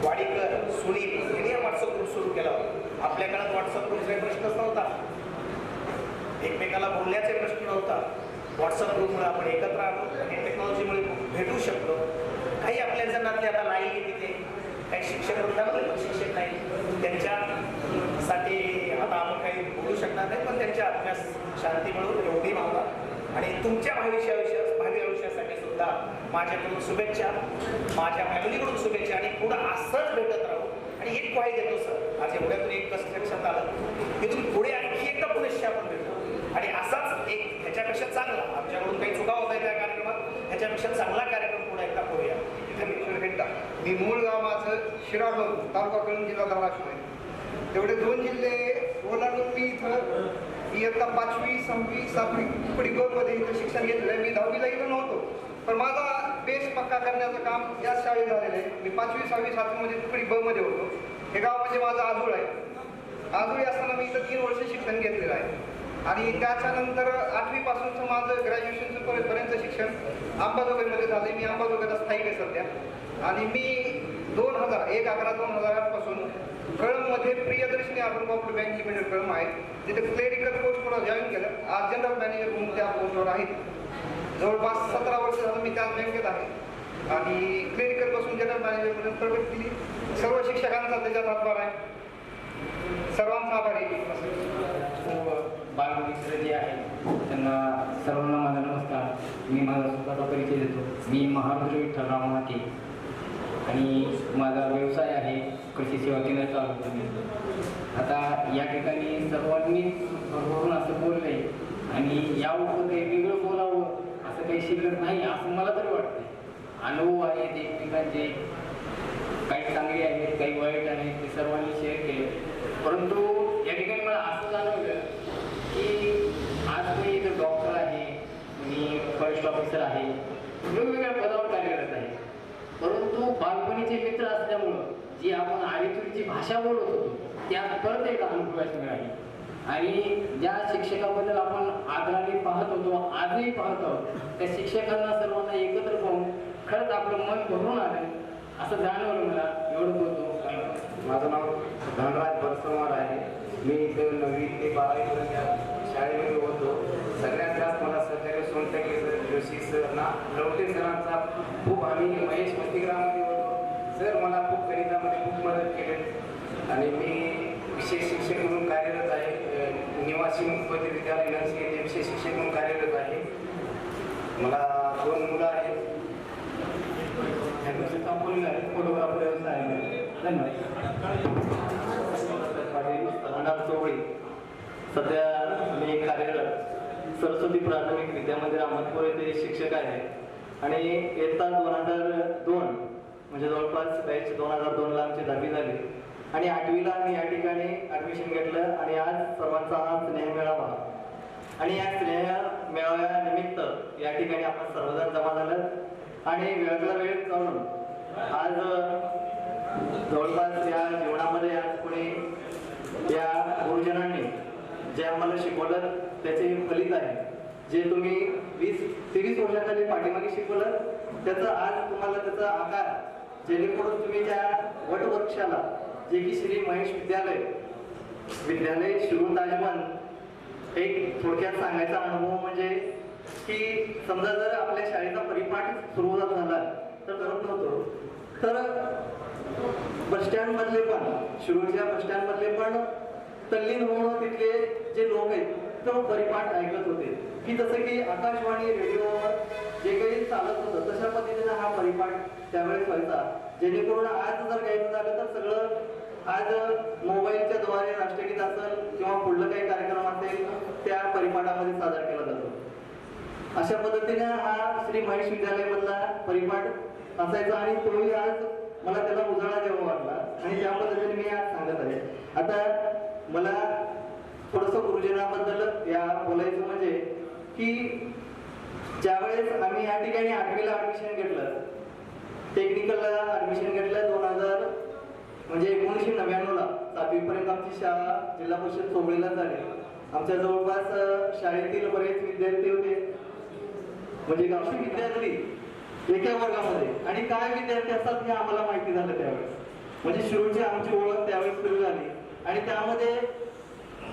वाडीकर, सुनील यांनी हा व्हॉट्सअप ग्रुप सुरू केला होता. आपल्या काळात व्हॉट्सअप ग्रुपचा प्रश्नच नव्हता. एकमेकाला बोलण्याचे प्रश्न नव्हता. व्हॉट्सअप ग्रुपमुळे आपण एकत्र आलो आणि टेक्नॉलॉजीमुळे भेटू शकलो. काही आपल्या जणातले आता नाही तिथे, काही शिक्षक शिक्षक नाही, त्यांच्यासाठी आता आपण काही बोलू शकणार नाही, पण त्यांच्या आत्म्यास शांती मिळून एवढी भावना आणि तुमच्या भावी आयुष्यासाठी सुद्धा माझ्याकडून शुभेच्छा, माझ्या फॅमिलीकडून शुभेच्छा आणि पुढं असंच भेटत राहू. आणि एक ग्वाही देतो सर, आज एवढ्यातून एक कसं लक्षात आलं की तुम्ही पुढे आणखी एकदा पुण्याशी आपण भेटू आणि असाच एक ह्याच्यापेक्षा चांगला, आमच्याकडून काही चुका होत आहे त्या कार्यक्रमात, ह्याच्यापेक्षा चांगला कार्यक्रम पुढे एकदा करूया. मी मूळ गाव माझं शिराळून, तालुका कळंब, जिल्हा धाराशिव आहे. तेवढे 2 जिल्हे ओलांडून मी इथं इयत्ता 5वी 6वी 7वी तुकडी ब मध्ये इथं शिक्षण घेतलं आहे. मी 10वीला इथं नव्हतो, पण माझा बेस पक्का करण्याचं काम याच शाळेत झालेलं आहे. मी 5वी 6वी 7वी मध्ये तुकडी ब मध्ये होतो. हे गाव म्हणजे माझं आजूळ आहे. आजूळी असताना मी इथं 3 वर्ष शिक्षण घेतलेलं आहे आणि त्याच्यानंतर 8वी पासूनचं माझं ग्रॅज्युएशनचं पर्यंत शिक्षण अंबाजोगाईमध्ये झालं. मी अंबाजोगाईला स्थायिक आहे सध्या. आणि मी 1/11/2008 पासून कळंबमध्ये Priyadarshini urban cooperative bank limited Kalamb आहे. तिथे क्लेरिकल पोस्ट म्हणून जॉईन केलं. आज जनरल मॅनेजर म्हणून त्या पोस्टवर आहेत. जवळपास 17 वर्ष झालं मी त्याच बँकेत आहे आणि क्लेरिकल पासून जनरल मॅनेजरपर्यंत प्रगती केली. सर्व शिक्षकांचा त्याच्यात हातभार आहे. सर्वांचा आभारी. बालमित्र जे आहे त्यांना सर्वांना माझा नमस्कार. मी माझा स्वतःचा परिचय देतो. मी महारुद्र विठ्ठलराव माते आणि माझा व्यवसाय आहे कृषी सेवा केंद्र चालू करणे. आता या ठिकाणी सर्वांनी भरभरून असं बोलले आणि यावर काही वेगळं बोलावं असं काही शिल्लक नाही असं मला तरी वाटतं. अनुभव आहेत एकमेकांचे, काही चांगले आहेत, काही वाईट आहेत, ते सर्वांनी शेअर केले. परंतु या ठिकाणी मला असं जाणवलं की आज मी इथं डॉक्टर आहे, मी फॉरेस्ट ऑफिसर आहे, वेगवेगळ्या पदावर कार्यरत आहे. परंतु बालपणीचे मित्र असल्यामुळं जी आपण आरेतुरीची भाषा बोलत होतो त्यात परत एक अनुभवायला मिळाली आणि ज्या शिक्षकाबद्दल आपण आदराने पाहत होतो, आजही पाहत आहोत, त्या शिक्षकांना सर्वांना एकत्र पाहून खरंच आपलं मन भरून आलं असं जाणवलं मला. एवढं बोलतो. माझं नाव धनराज बरसवार आहे. मी इथं 9वी ते 12वी पर्यंत शाळेमध्ये होतो. सगळ्यात जास्त मला सहकार्य सोनटके सर जोशी सर ना लवटे सरांचा खूप आम्ही महेश मस्तिग्रामध्ये होतो सर मला खूप गणितामध्ये खूप मदत केली आणि मी विशेष शिक्षक म्हणून कार्यरत आहे निवासी मुख्यमंत्री विद्यालय नर्सिंग येथे विशेष शिक्षक म्हणून कार्यरत आहे मला 2 मुलं आहेत फोटोग्राफर व्यवसाय आहे धन्यवाद चौगडी सध्या मी कार्यरत सरस्वती प्राथमिक विद्यामंदिर अहमदपूर येथे शिक्षक आहे आणि इयत्ता 2002 म्हणजे जवळपास बॅच 2002ला आमची 10वी झाली आणि 8वीला मी या ठिकाणी ॲडमिशन घेतलं आणि आज सर्वांचा हा स्नेह मेळावा आणि या स्नेह मेळाव्यानिमित्त या ठिकाणी आपण सर्वजण जमा झालं आणि वेळातला वेळ काढून आज जवळपास या जीवनामध्ये आज कोणी या गुरुजनांनी जे आम्हाला शिकवलं त्याचे फलित आहे जे तुम्ही 20-23 वर्षाखाली पाठीमागे शिकवलं त्याचं आज तुम्हाला त्याचा आकार जेणेकरून तुम्ही त्या वटवृक्षाला जे की श्री महेश विद्यालय शिरू ताजमन एक थोडक्यात सांगायचा अनुभव म्हणजे की समजा जर आपल्या शाळेचा परिपाठ सुरू झाला तर करत नव्हतो तर बसस्टँड मधले पण शिरूरच्या बसस्टँड मधले पण तल्लीन होऊन तिथले जे लोक आहेत तो परिपाठ ऐकत होते की जसं की आकाशवाणी रेडिओवर जे काही चालत होतं तशा पद्धतीने हा परिपाठ त्यावेळेस व्हायचा जेणेकरून आज जर घ्यायचं झालं तर सगळं आज मोबाईलच्या द्वारे राष्ट्रगीत असेल किंवा पुढलं काही कार्यक्रम असेल त्या परिपाठामध्ये सादर केला जातो अशा पद्धतीने हा श्री महेश विद्यालयामधला परिपाठ असायचा आणि तोही आज मला त्याला उजाळा देवा वाटला आणि त्या पद्धतीने मी आज सांगत आहे आता मला थोडंसं गुरुजनाबद्दल या बोलायचं म्हणजे की ज्यावेळेस आम्ही या ठिकाणी 8वीला ॲडमिशन घेतलं टेक्निकलला ॲडमिशन घेतलं 2000 म्हणजे 1999ला 7वीपर्यंत आमची शाळा जिल्हा परिषद चोबळीला झाली आमच्या जवळपास शाळेतील बरेच विद्यार्थी होते म्हणजे गावठी विद्यार्थी एका वर्गामध्ये आणि काय विद्यार्थी असतात हे आम्हाला माहिती झालं त्यावेळेस म्हणजे शिरूरची आमची ओळख त्यावेळेस सुरू झाली आणि त्यामध्ये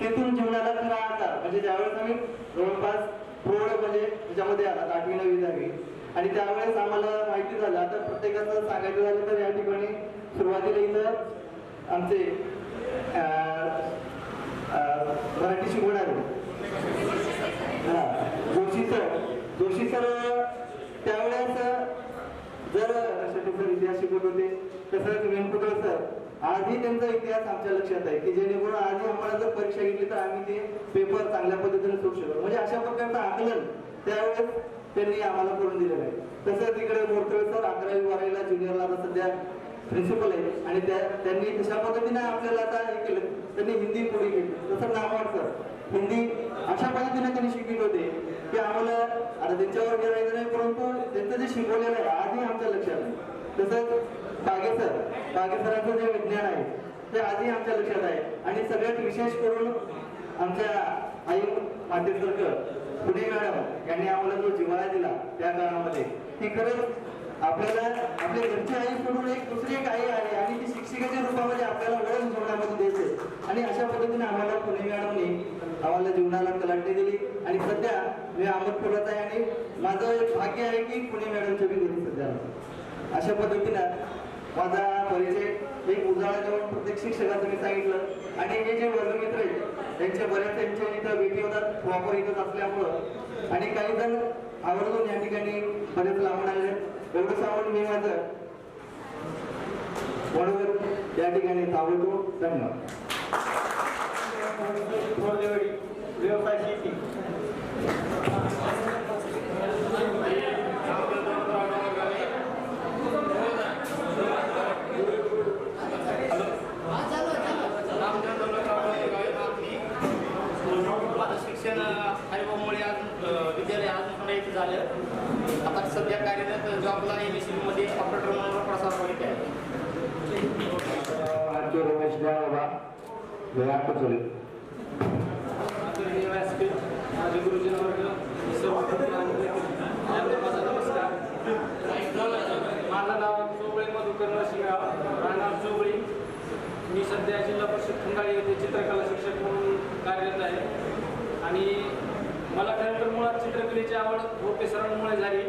तेथून जीवनाला खरा आकार म्हणजे ज्यावेळेस आम्ही जवळपास प्रौढ म्हणजे त्याच्यामध्ये आला 8वी 9वी 10वी आणि त्यावेळेस आम्हाला माहिती झालं आता प्रत्येकाचं सांगायचं झालं तर या ठिकाणी सुरुवातीला इथं आमचे मराठी शिकवणारे जोशी सर त्यावेळेस जर इतिहास शिकवत होते तसंच वेंकुटकर सर आजही त्यांचा इतिहास आमच्या लक्षात आहे की जेणेकरून आजही आम्हाला जर परीक्षा घेतली तर आम्ही ते पेपर चांगल्या पद्धतीने सोडू शकतो म्हणजे अशा प्रकारचं आकलन त्यावेळेस त्यांनी आम्हाला करून दिलेलं आहे तसंच तिकडे मोरतळे सर 11वी 12वीला ज्युनियरला आता सध्या प्रिन्सिपल आहे आणि त्यांनी तशा पद्धतीने आपल्याला आता हे केलं त्यांनी हिंदी पुढे केली तसं नामवाड सर हिंदी अशा पद्धतीने त्यांनी शिकवित होते की आम्हाला आता त्यांच्यावर गिरायचं नाही परंतु त्यांचं जे शिकवलेलं आहे आजही आमच्या लक्षात आहे तसंच बागेसरांचं जे विज्ञान आहे ते आजही आमच्या लक्षात आहे आणि सगळ्यात विशेष करून आमच्या आई मातेसारखं पुणे मॅडम यांनी आम्हाला जो जिव्हाळा दिला त्या काळामध्ये ती खरंच आपल्याला आपल्या घरची आई सोडून एक दुसरी एक आई आली आणि ती शिक्षिकेच्या रूपामध्ये आपल्याला वळण जीवनामध्ये द्यायचे आणि अशा पद्धतीने आम्हाला पुणे मॅडमनी आम्हाला जीवनाला कलाटणी दिली आणि सध्या मी अहमदपुरात आहे आणि माझं एक भाग्य आहे की पुणे मॅडमच्या बी घरी सध्या अशा पद्धतीनं माझा परिचय एक उजाळा देऊन प्रत्येक शिक्षकाचं मी सांगितलं आणि हे जे वर्गमित्र आहेत त्यांच्या बऱ्याच त्यांच्या इथं भेटी होतात प्रॉपर इथंच असल्यामुळं आणि काही जण आवर्जून या ठिकाणी बरेच लांबून आले एवढं सांगून मी माझं म्हणून या ठिकाणी थांबवतो धन्यवाद व्यवसाय शेती शिक्षण हरिभाऊमुळे आज विद्यालय आज इथं झालं आता सध्या कार्यरत जॉबला MSC मध्ये ऑपरेटर म्हणून प्रसार करीत आहे रमेश माझे गुरुजन वर्ग माझा नमस्कार माझं नाव चोबळे मधुकर नरसिंहराव राहणार चोबळी मी सध्या जिल्हा परिषद खंडाळी येथे चित्रकला शिक्षक म्हणून कार्यरत आहे आणि मला खरं तर मुळात चित्रकलेची आवड भोपे सरांमुळे झाली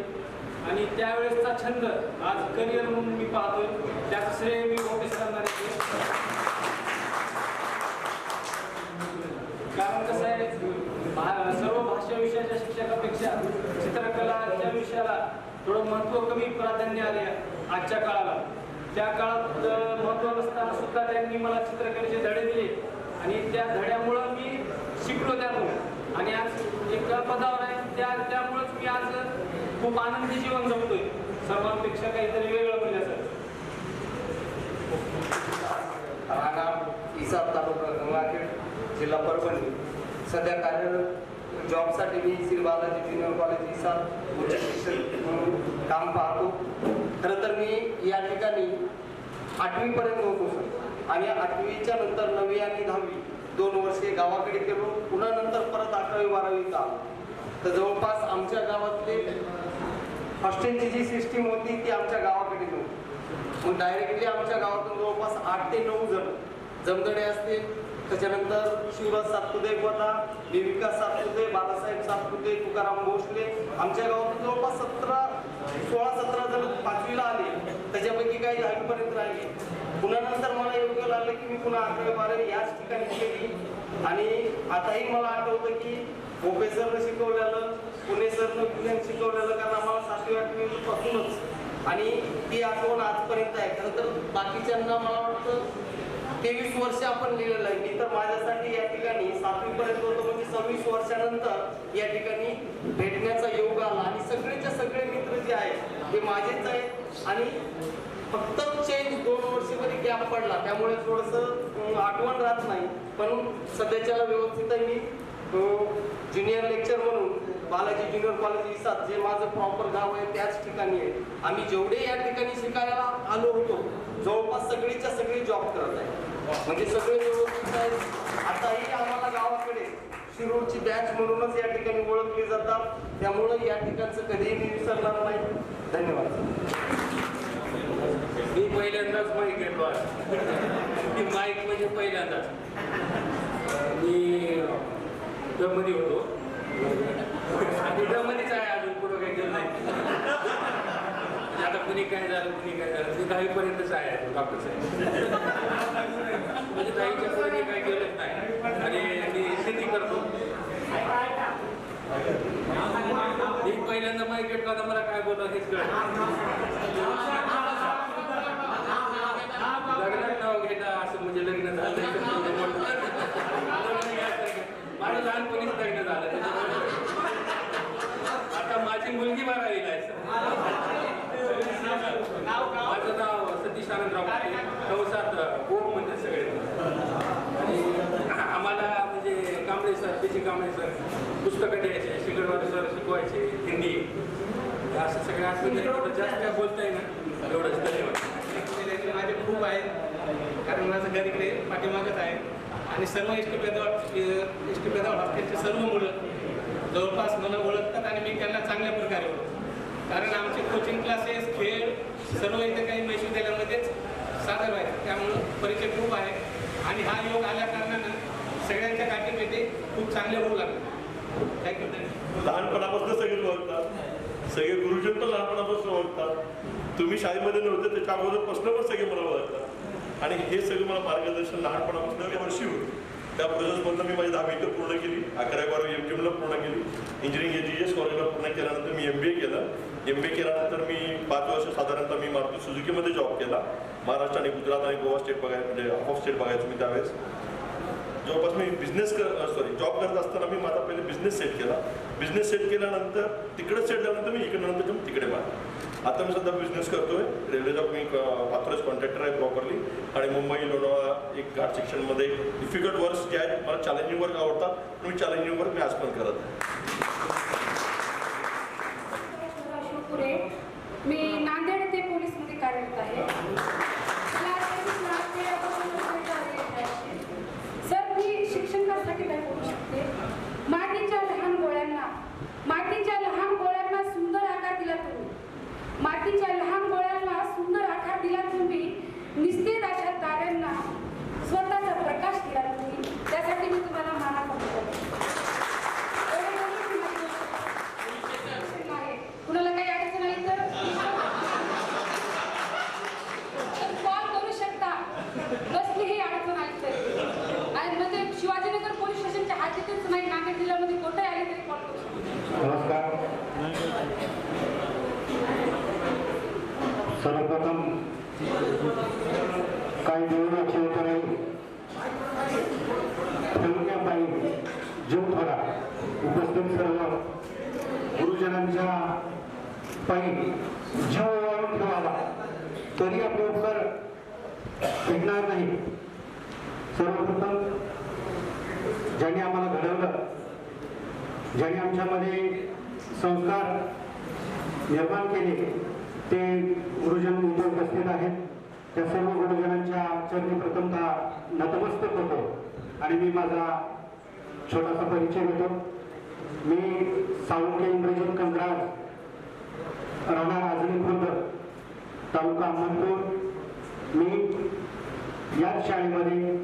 आणि त्यावेळेसचा छंद आज करिअर म्हणून मी पाहतोय. त्याचं श्रेय मी भोपे सरांना देतो. कारण कसं आहे, सर्व भाषा विषयाच्या शिक्षकापेक्षा चित्रकलाच्या विषयाला थोडं महत्त्व कमी प्राधान्य आले आजच्या काळाला. त्या काळात महत्त्व नसताना सुद्धा त्यांनी मला चित्रकलेचे धडे दिले आणि त्या धड्यामुळं मी शिकलो त्यातून आणि आज एका पदावर आहे. त्यामुळंच मी आज खूप आनंदी जीवन जगतोय, सर्वांपेक्षा काहीतरी वेगळं म्हणजे असं. राहणार इसाद तालुका गंगाखेड जिल्हा परभणी. सध्या कार्यरत जॉबसाठी मी श्री बालाजी ज्युनियर कॉलेज इसाद उच्च शिक्षण म्हणून काम पाहतो. खरं तर मी या ठिकाणी 8वीपर्यंत होतो सर आणि 8वीच्या नंतर 9वी आणि 10वी 2 वर्षे गावाकडे गेलो. पुन्हा नंतर परत 11वी 12वीत आलो. तर जवळपास आमच्या गावातले हॉस्टेलची जी सिस्टीम होती ती आमच्या गावाकडे नव्हती. मग डायरेक्टली आमच्या गावातून जवळपास 8 ते 9 जण जमदडे असतील, त्याच्यानंतर शिवराज सातपुते होता, विकास सातपुते, बालासाहेब सातपुते, तुकाराम भोसले. आमच्या गावातून जवळपास 16-17 जण 5वीला आले. त्याच्यापैकी काही 10वीपर्यंत राहिले. पुन्हा नंतर मला योग्य लागलं की मी पुन्हा 11वी 12वी याच ठिकाणी केली आणि आताही मला आठवतं की भोपे सरनं शिकवलेलं, पुणे सरनं पुण्यात शिकवलेलं, कारण आम्हाला 7वी 8वी पासूनच आणि ती आठवण आजपर्यंत आहे. खरं तर बाकीच्यांना मला वाटतं 23 वर्ष आपण लिहिलेलं आहे. मी तर माझ्यासाठी या ठिकाणी 7वीपर्यंत होतो म्हणजे 26 वर्षानंतर या ठिकाणी भेटण्याचा योग आला आणि सगळेच्या सगळे मित्र जे आहेत ते माझेच आहेत आणि फक्त चेंज 2 वर्षामध्ये गॅप पडला त्यामुळे थोडंसं आठवण राहत नाही. पण सध्याच्याला व्यवस्थित आहे. मी ज्युनियर लेक्चर म्हणून बालाजी ज्युनियर कॉलेज इसाद जे माझं प्रॉपर गाव आहे त्याच ठिकाणी आहे. आम्ही जेवढे या ठिकाणी शिकायला आलो होतो जवळपास सगळीच्या सगळी जॉब करत आहे म्हणजे सगळे व्यवस्थित आहेत. आताही आम्हाला गावाकडे शिरूरची बॅच म्हणूनच या ठिकाणी ओळखली जातात. त्यामुळं या ठिकाणचं कधीही मी विसरणार नाही. धन्यवाद. मी पहिल्यांदाच माईक घेतो आहे. माईक म्हणजे पहिल्यांदाच. मी डमध्ये होतो आणि डमध्येच आहे, अजून पुढं काही केलं नाही. आता कुणी काय झालं ते 10वीपर्यंतच आहे डॉक्टर साहेब. म्हणजे 10वीच्या पुढे मी काही केलंच नाही आणि मी शेती करतो. मी पहिल्यांदा माईक घेतला तर मला काय बोलतो हेच कळलं. लग्नात नाव घेता असं म्हणजे लग्न झालं माझं लहानपणीच लग्न झालं. आता माझी मुलगी 12वीला आहे. माझं नाव सतीश आनंदराव कंसात ओम म्हणजे सगळे. आणि आम्हाला म्हणजे Kamble sir PG Kamble sir पुस्तकं द्यायचे, शिकवणारे सर शिकवायचे हिंदी असं सगळं असं जास्त काय बोलताय ना एवढंच. धन्यवाद. माझे खूप आहेत कारण माझं घर इकडे पाठीमागच आहे आणि सर्व एस टी पेदावळ हॉस्टेलचे सर्व मुलं जवळपास मला ओळखतात आणि मी त्यांना चांगल्या प्रकारे ओळखतो. कारण आमचे कोचिंग क्लासेस खेळ सर्व इथे काही विश्वविद्यालयामध्येच सादर आहे. त्यामुळं परिचय खूप आहे आणि हा योग आल्या कारणानं सगळ्यांच्या गाठीपेटे खूप चांगले होऊ लागले. थँक्यू. लहानपणापासून सगळे ओळखतात, सगळे गुरुजन पण लहानपणापासून ओळखतात. तुम्ही शाळेमध्ये नव्हते त्याच्या अगोदरपासून पण सगळे मला ओळखतात आणि हे सगळं मला मार्गदर्शन लहानपणापासून वर्षी होतं. त्या प्रोसेसमधनं मी माझी 10वी इथं पूर्ण केली, 11वी MGMला पूर्ण केली, इंजिनिअरिंग GS कॉलेजला पूर्ण केल्यानंतर मी MBA केलं. MBA केल्यानंतर मी 5 वर्ष साधारणतः मी मारुती सुझुकीमध्ये जॉब केला. महाराष्ट्र आणि गुजरात आणि गोवा स्टेट बघायचं म्हणजे आउट ऑफ स्टेट बघायचो मी त्यावेळेस. जवळपास मी जॉब करत असताना मी माझा पहिले बिझनेस सेट केला. बिझनेस सेट केल्यानंतर तिकडे सेट झाल्यानंतर मी इकडे तिकडे मारला. आता मी सध्या बिझनेस करतोय रेल्वे जॉब. मी ऑथराइज कॉन्ट्रॅक्टर आहे प्रॉपरली आणि मुंबई लोणावळा एक घाट सेक्शनमध्ये डिफिकल्ट वर्क्स जे आहेत मला चॅलेंजिंग वर्क आवडतात. मी चॅलेंजिंग वर्क मी आज पण करत आहे. मी नांदेड येथे पोलीसमध्ये कार्यरत आहे. सर मी शिक्षणासाठी काय करू शकते? मातीच्या लहान गोळ्यांना सुंदर आकार दिला तुम्ही. मातीच्या लहान गोळ्यांना सुंदर आकार दिला तुम्ही. निस्तेज अशा ताऱ्यांना स्वतःचा प्रकाश दिला तुम्ही. त्यासाठी मी तुम्हाला मानापत्र करते. कुठेही अडचण आली तरी आणि म्हणजे शिवाजीनगर पोलीस स्टेशनच्या हातीतच नाही, नांदेड जिल्ह्यामध्ये कुठेही आली तरी कॉल करू शकतो. नमस्कार. सर्वप्रथम काही दिवसाची उत्तरे ठेवण्यापायी जीव थोडा उपस्थित सर्व गुरुजनांच्या पायी जीव ओवाळून ठेवावा तरी आपले उपकार भेटणार नाही. सर्वप्रथम ज्यांनी आम्हाला घडवलं, ज्यांनी आमच्यामध्ये संस्कार निर्माण केले ते गुरुजन इथे उपस्थित आहेत. त्या सर्व गुरुजनांच्या चरणी प्रथमतः नतमस्तक होतो आणि मी माझा छोटासा परिचय देतो. मी साळुंखे इंद्रजित कंकराज, राहणार आजनी खुर्द, तालुका अहमदपूर. मी याच शाळेमध्ये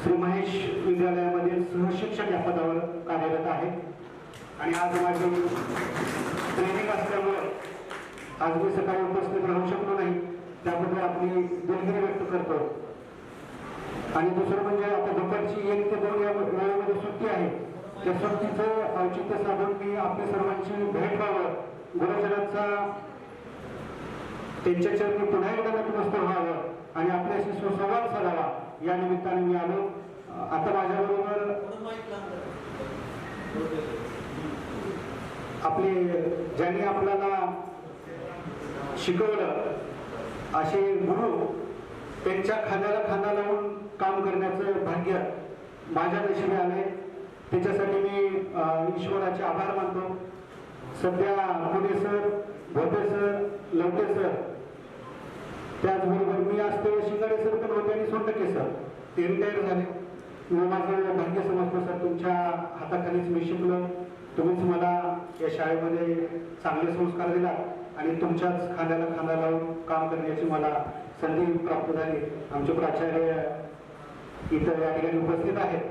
श्री महेश विद्यालयामधील सहशिक्षक या पदावर कार्यरत आहे आणि आज माझी ट्रेनिंग असल्यामुळे आज मी सकाळी उपस्थित राहू शकलो नाही, त्याबद्दल आपली दिलगिरी व्यक्त करतो. आणि दुसरं म्हणजे आता दुपारची 1 ते 2 या वेळेमध्ये सुट्टी आहे. त्या सुट्टीचं औचित्य साधून मी आपल्या सर्वांची भेट व्हावं, गुरुजनांचा त्यांच्या चरणी पुन्हा एकदा नतमस्तक व्हावं आणि आपल्याशी सुसंवाद साधावा या निमित्ताने मी आलो. आता माझ्याबरोबर आपले ज्यांनी आपल्याला शिकवलं असे गुरु, त्यांच्या खांद्याला खांदा लावून काम करण्याचं भाग्य माझ्या नशिबी आले. त्याच्यासाठी मी ईश्वराचे आभार मानतो. सध्या पुणे सर, भोटे सर, लवटे सर, त्याचबरोबर मी असते शिंगाडे सर पण होते आणि सोनटके सर, ते रिटायर झाले. मी माझं भाग्य समजतो सर, तुमच्या हाताखालीच मी शिकलो. तुम्हीच मला या शाळेमध्ये चांगले संस्कार दिला आणि तुमच्याच खांद्याला खांदा लावून काम करण्याची मला संधी प्राप्त झाली. आमचे प्राचार्य इथं या ठिकाणी उपस्थित आहेत,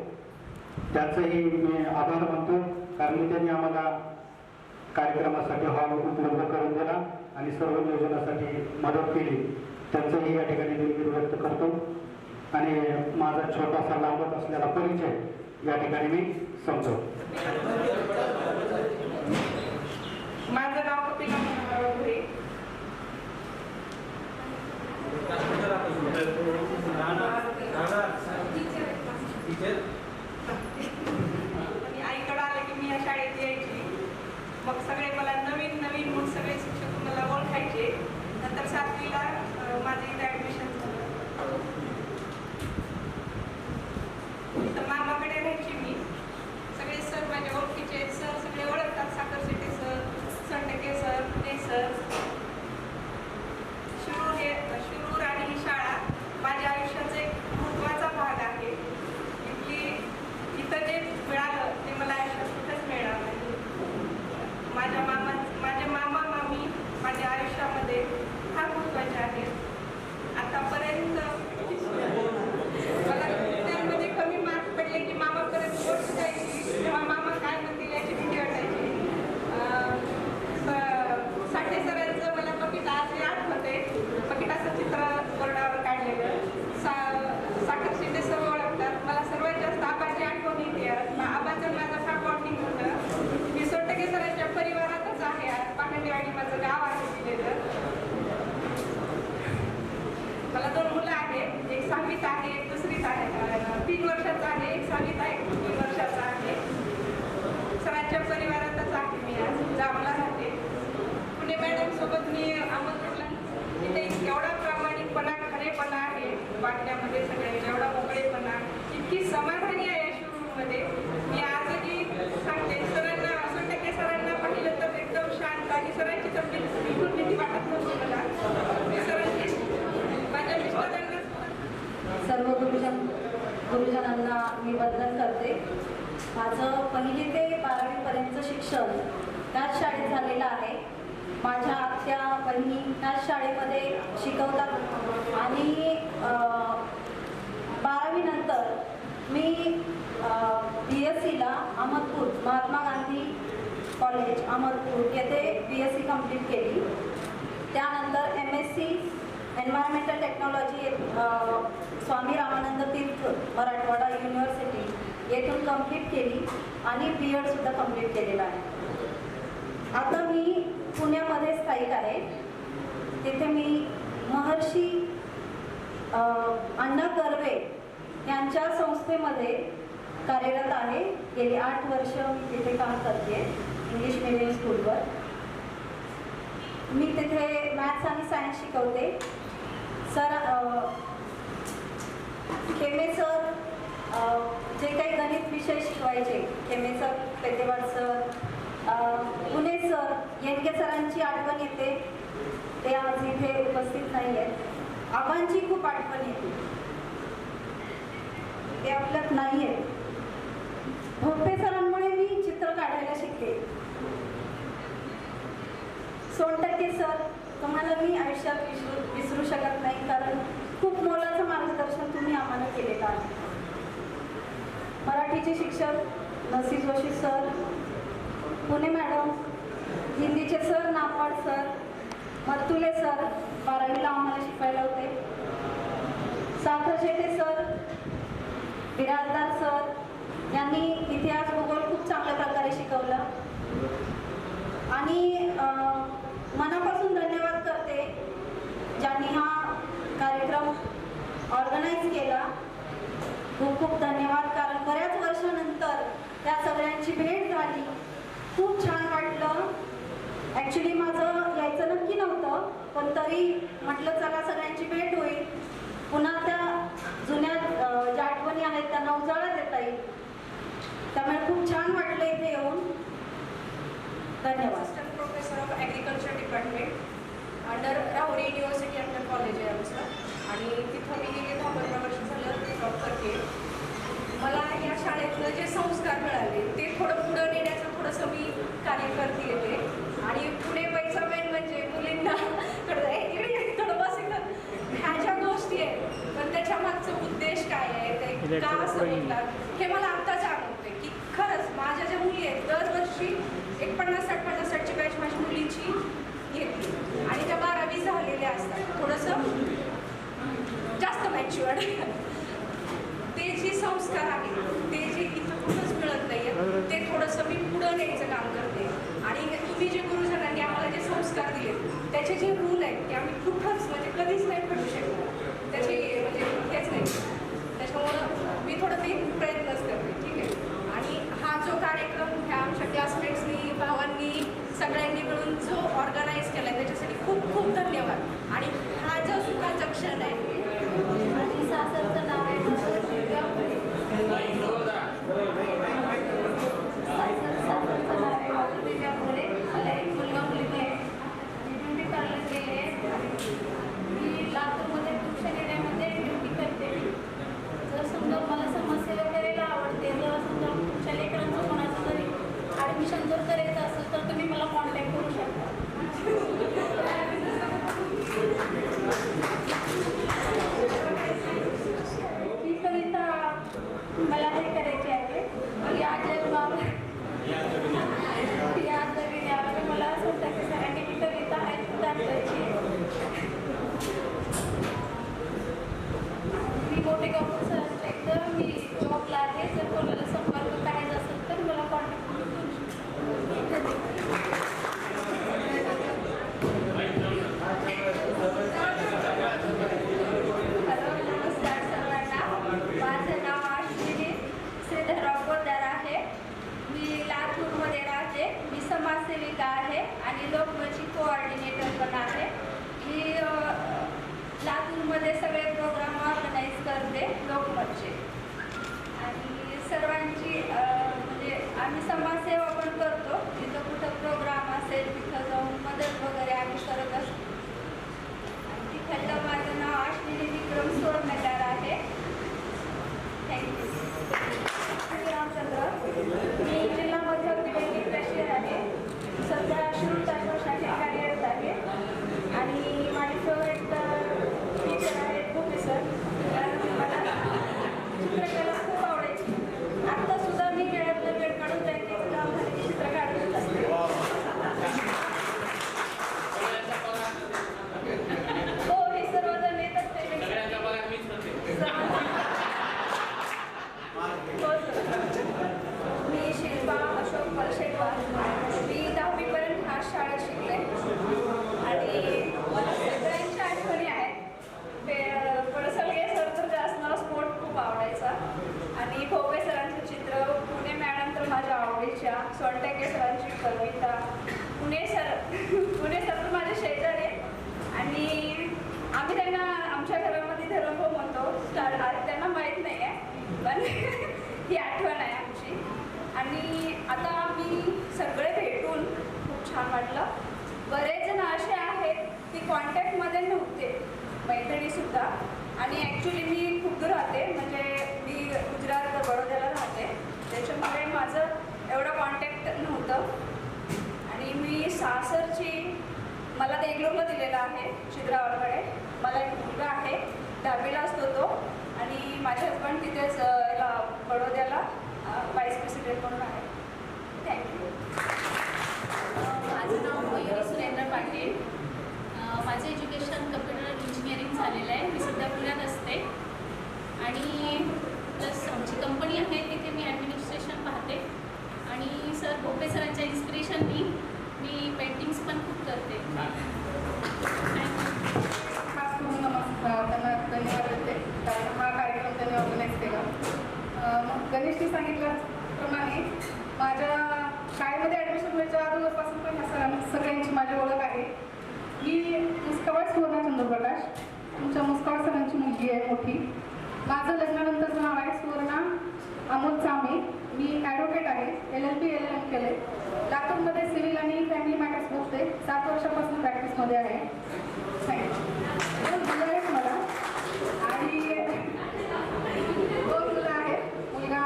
त्याचंही मी आभार मानतो कारण त्यांनी आम्हाला कार्यक्रमासाठी हॉल उपलब्ध करून दिला आणि सर्व नियोजनासाठी मदत केली. त्यांचंही या ठिकाणी दिलगिरी व्यक्त करतो आणि माझा छोटासा लांबत असलेला परिचय या ठिकाणी मी समजतो. माझं नाव कपिला घुरे. मी आईकडे आले की मी या शाळेत यायची. मग सगळे मला नवीन नवीन मग सगळे शिक्षक मला ओळखायचे. नंतर 7वीला माझं इथे ॲडमिशन झालं. इथं मामाकडे राहायची मी. सगळे सर माझ्या ओळखीचे सर सगळे ओळखतात. साखर Shete sir, Sontakke sir, Pune sir. Shirur आणि ही शाळा माझ्या आयुष्याचा एक महत्त्वाचा भाग आहे. इथं जे मिळालं ते मला आयुष्यात कुठंच मिळणार नाही. माझे मामा मामी माझ्या आयुष्यामध्ये फार महत्त्वाचे आहेत. आतापर्यंत मला त्यामध्ये कमी मार्क पडले की मामापर्यंत गोष्ट जायची तेव्हा मामा काय म्हणतील याची भीती वाटायची. साठे सरांचं मला बकिटा असे आठवते. बकिटाचं चित्र बोर्डावर काढलेलं. साखर शिंदे सर्व ओळखतात. मला सर्वात जास्त आबाची आठवण येते. आबाचं माझं फार बॉन्डिंग होतं. मी सोनटके सरांच्या परिवारातच आहे. पाखंडेवाडी माझं गाव आहे दिलेलं. मला 2 मुलं आहेत. एक 6वीत आहे, एक 2रीत आहे. 3 वर्षाचा आहे, एक 6वीत आहे, एक 3 वर्षाचा आहे. सरांच्या परिवारातच आहे मी. आज जामला राहते. पुणे मॅडम सोबत मी अहमदपूरला तिथे एवढा प्रामाणिकपणा, खरेपणा आहे वाटण्यामध्ये सगळे, एवढा मोकळेपणा, इतकी समाधानी आहे या शिरूरमध्ये. मी आजही सांगते सरांना, सोनटके सरांना पाहिलं तर एकदम शांत आणि सरांची तब्येत बिलकुल भीती वाटत नव्हती मला. सरांची माझ्या मिस्टरांना सर्व गुरुजनांना मी वंदन करते. माझं 1ली ते 12वीपर्यंतचं शिक्षण त्याच शाळेत झालेलं आहे. माझ्या आत्या बहिणी त्याच शाळेमध्ये शिकवतात आणि 12वी नंतर मी BScला अहमदपूर महात्मा गांधी कॉलेज अहमदपूर येथे BSc कंप्लीट केली. त्यानंतर MSc environmental technology Swami Ramanand तीर्थ मराठवाडा युनिव्हर्सिटी येथून कंप्लीट केली आणि बी.एड सुद्धा कंप्लीट केलेला आहे. आता मी पुण्यामध्ये स्थायिक आहे. तिथे मी महर्षी अण्णा कर्वे यांच्या संस्थेमध्ये कार्यरत आहे. गेली 8 वर्ष मी तिथे काम करते इंग्लिश मीडियम स्कूलवर. मी तिथे मॅथ्स आणि सायन्स शिकवते. सर खेमे सर जे काही गणित विषय शिकवायचे, खेमे सर, पेतेवाड सर, पुणे सर, येनके सरांची आठवण येते. ते आज इथे उपस्थित नाही आहेत. आबांची खूप आठवण येते, ते आपल्यात नाही आहेत. भोपे सरांमुळे मी चित्र काढायला शिकले. सोनटक्के सर तुम्हाला मी आयुष्यात विसरू शकत नाही, कारण खूप मोलाचं मार्गदर्शन तुम्ही आम्हाला केलेलं आहे. मराठीचे शिक्षक नसी जोशी सर, पुणे मॅडम, हिंदीचे sir Napad sir, Mattule sir 12वीला आम्हाला शिकवायला होते. साखर शेटे सर, बिराजदार सर यांनी इतिहास भूगोल खूप चांगल्या प्रकारे शिकवला. आणि मनापासून धन्यवाद करते ज्यांनी हा कार्यक्रम ऑर्गनाईज केला. खूप खूप धन्यवाद, कारण बऱ्याच वर्षानंतर त्या सगळ्यांची भेट झाली. खूप छान वाटलं. ॲक्च्युली माझं यायचं नक्की नव्हतं, पण तरी म्हटलं चला सगळ्यांची भेट होईल, पुन्हा त्या जुन्या ज्या आठवणी आहेत त्यांना उजाळा देता येईल. त्यामुळे खूप छान वाटलं इथे येऊन. धन्यवाद. Assistant professor of agriculture department under Rahuri university आपलं कॉलेज आहे आमचं, आणि तिथं मी गेले 10-15 वर्ष झालं जॉब करते. मला या शाळेतनं जे संस्कार मिळाले ते थोडं पुढं नेण्याचं थोडंसं मी कार्य करते येते. आणि पुढे पैसा मेन म्हणजे मुलींना थोडं बसायचं ह्या ज्या गोष्टी आहेत, पण त्याच्या मागचा उद्देश काय आहे, ते का असं होतात हे मला आता जाणवते की खरंच माझ्या ज्या मुली आहेत दरवर्षी एक 50-60ची बॅच माझ्या मुलींची घेतली, आणि त्या 12वी झालेल्या असतात, थोडंसं जास्त मॅच्युअर्ड. ते जे संस्कार आहेत ते जे इथं कुठंच मिळत नाही आहे, ते थोडंसं मी पुढं न्यायचं काम करते. आणि तुम्ही जे गुरुजनांनी आम्हाला जे संस्कार दिले त्याचे जे रूल आहेत ते आम्ही कुठंच म्हणजे कधीच नाही पडू शकतो, त्याचे म्हणजे हेच नाही. त्याच्यामुळं मी थोडं ते प्रयत्नच करते. ठीक आहे. आणि हा जो कार्यक्रम ह्या आमच्या क्लासमेट्सनी, भावांनी, सगळ्यांनी मिळून जो ऑर्गनाईज केला आहे त्याच्यासाठी खूप खूप धन्यवाद. आणि हा जो सुखाचा क्षण आहे, आणि सासरचं नाव आहे मला एक मुलगा मुलगी आहे. ड्युटी करायला गेले. मी लातूरमध्ये ट्युशन एरियामध्ये ड्युटी करते. जर समजा मला समाजसेवा करायला आवडते, जर समजा तुमच्या लेकरांचं कोणाचं जरी ॲडमिशन जर करायचं असेल तर तुम्ही मला कॉन्टॅक्ट करू शकता. ही कविता मला हे करायची आहे. मला असं होतं की सरांनी ही कविता आहे दाखवायची. मी मोठे गप्पू सरांच्या एकदा मी जॉबला आहे. जर कोणाला संपर्क करायचा असेल तर मला कॉन्टॅक्ट करू शकतो. नमस्कार सर्वांना. माझं नाव आश्विनी श्रीधरराव पोद्दार आहे. मी लातूरमध्ये राहते. मी समाजसेविका आहे आणि लोकमतची कोऑर्डिनेटर पण आहे. मी लातूरमध्ये सगळे प्रोग्राम ऑर्गनाईज करते लोकमतचे. आणि सर्वांची म्हणजे आम्ही समाजसेवा पण करतो. तिथं कुठं प्रोग्राम असेल तिथं जाऊन मदत वगैरे आम्ही करत असतो. आणि तिथलं माझं नाव अश्विनी विक्रम सोरमेदार आहे. थँक्यू. रामचंद्र. मी जिल्हा मध्यवर्ती प्रेशर आहे. सध्या शाखेत कार्यरत आहे. आणि माझी फेवरेट टीचर आहे प्रोफेसर. मला चित्रकला खूप आवडायची. आत्ता सुद्धा मी वेळातला वेळ काढून बँकेचं काम झाले की चित्र काढत असते. हो, हे सर्व सोनटके सरांची कविता, पुणे सर तर माझे शेजारी आहे आणि आम्ही त्यांना आमच्या घरामध्ये धरमभाऊ म्हणतो. त्यांना माहीत नाही आहे पण ही आठवण आहे आमची. आणि आता आम्ही सगळे भेटून खूप छान वाटलं. बरेच जण असे आहेत की कॉन्टॅक्टमध्ये नव्हते, मैत्रिणीसुद्धा. आणि ॲक्च्युली मी खूप दूर राहते, म्हणजे मी गुजरात बडोद्याला राहते, त्याच्यामुळे माझं एवढं कॉन्टॅक्ट नव्हतं. आणि मी सासरची मला देगलूरला दिलेलं आहे चित्रावरकडे. मला एक मुलगा आहे, 10वीला असतो तो. आणि माझे हजबंड तिथेच बडोद्याला व्हाईस प्रेसिडेंट म्हणून आहे. थँक्यू. माझं नाव मयुरी सुरेंद्र पाटील. माझं एज्युकेशन कम्प्युटर इंजिनिअरिंग झालेलं आहे. मी सध्या पुण्यात असते आणि प्लस आमची कंपनी आहे तिथे मी ॲडमिनिस्ट्रेशन पाहते. आणि सर भोपे सरांच्या इन्स्पिरेशननी मी पेंटिंग्स पण खूप करते. खास करून त्यांना धन्यवाद देते, कारण हा कार्यक्रम त्यांनी ऑर्गनाईज केला. मग गणेशनी सांगितल्याप्रमाणे माझ्या शाळेमध्ये ॲडमिशन व्हायच्या अगोदरपासून पण ह्या सगळ्यांची माझी ओळख आहे. मी मुस्कावड सुवर्णा चंद्रप्रकाश, तुमच्या मुस्कावड सरांची मुलगी आहे मोठी. माझं लग्नानंतरचं नाव आहे सुवर्णा अमोल चामे. मी ॲडव्होकेट आहे, LLB LLM केले. लातूरमध्ये सिव्हिल आणि फॅमिली मॅटर्स बघते. 7 वर्षापासून प्रॅक्टिसमध्ये आहे. दोन मुलं आहेत मला आणि 2 मुलं आहेत. मुलगा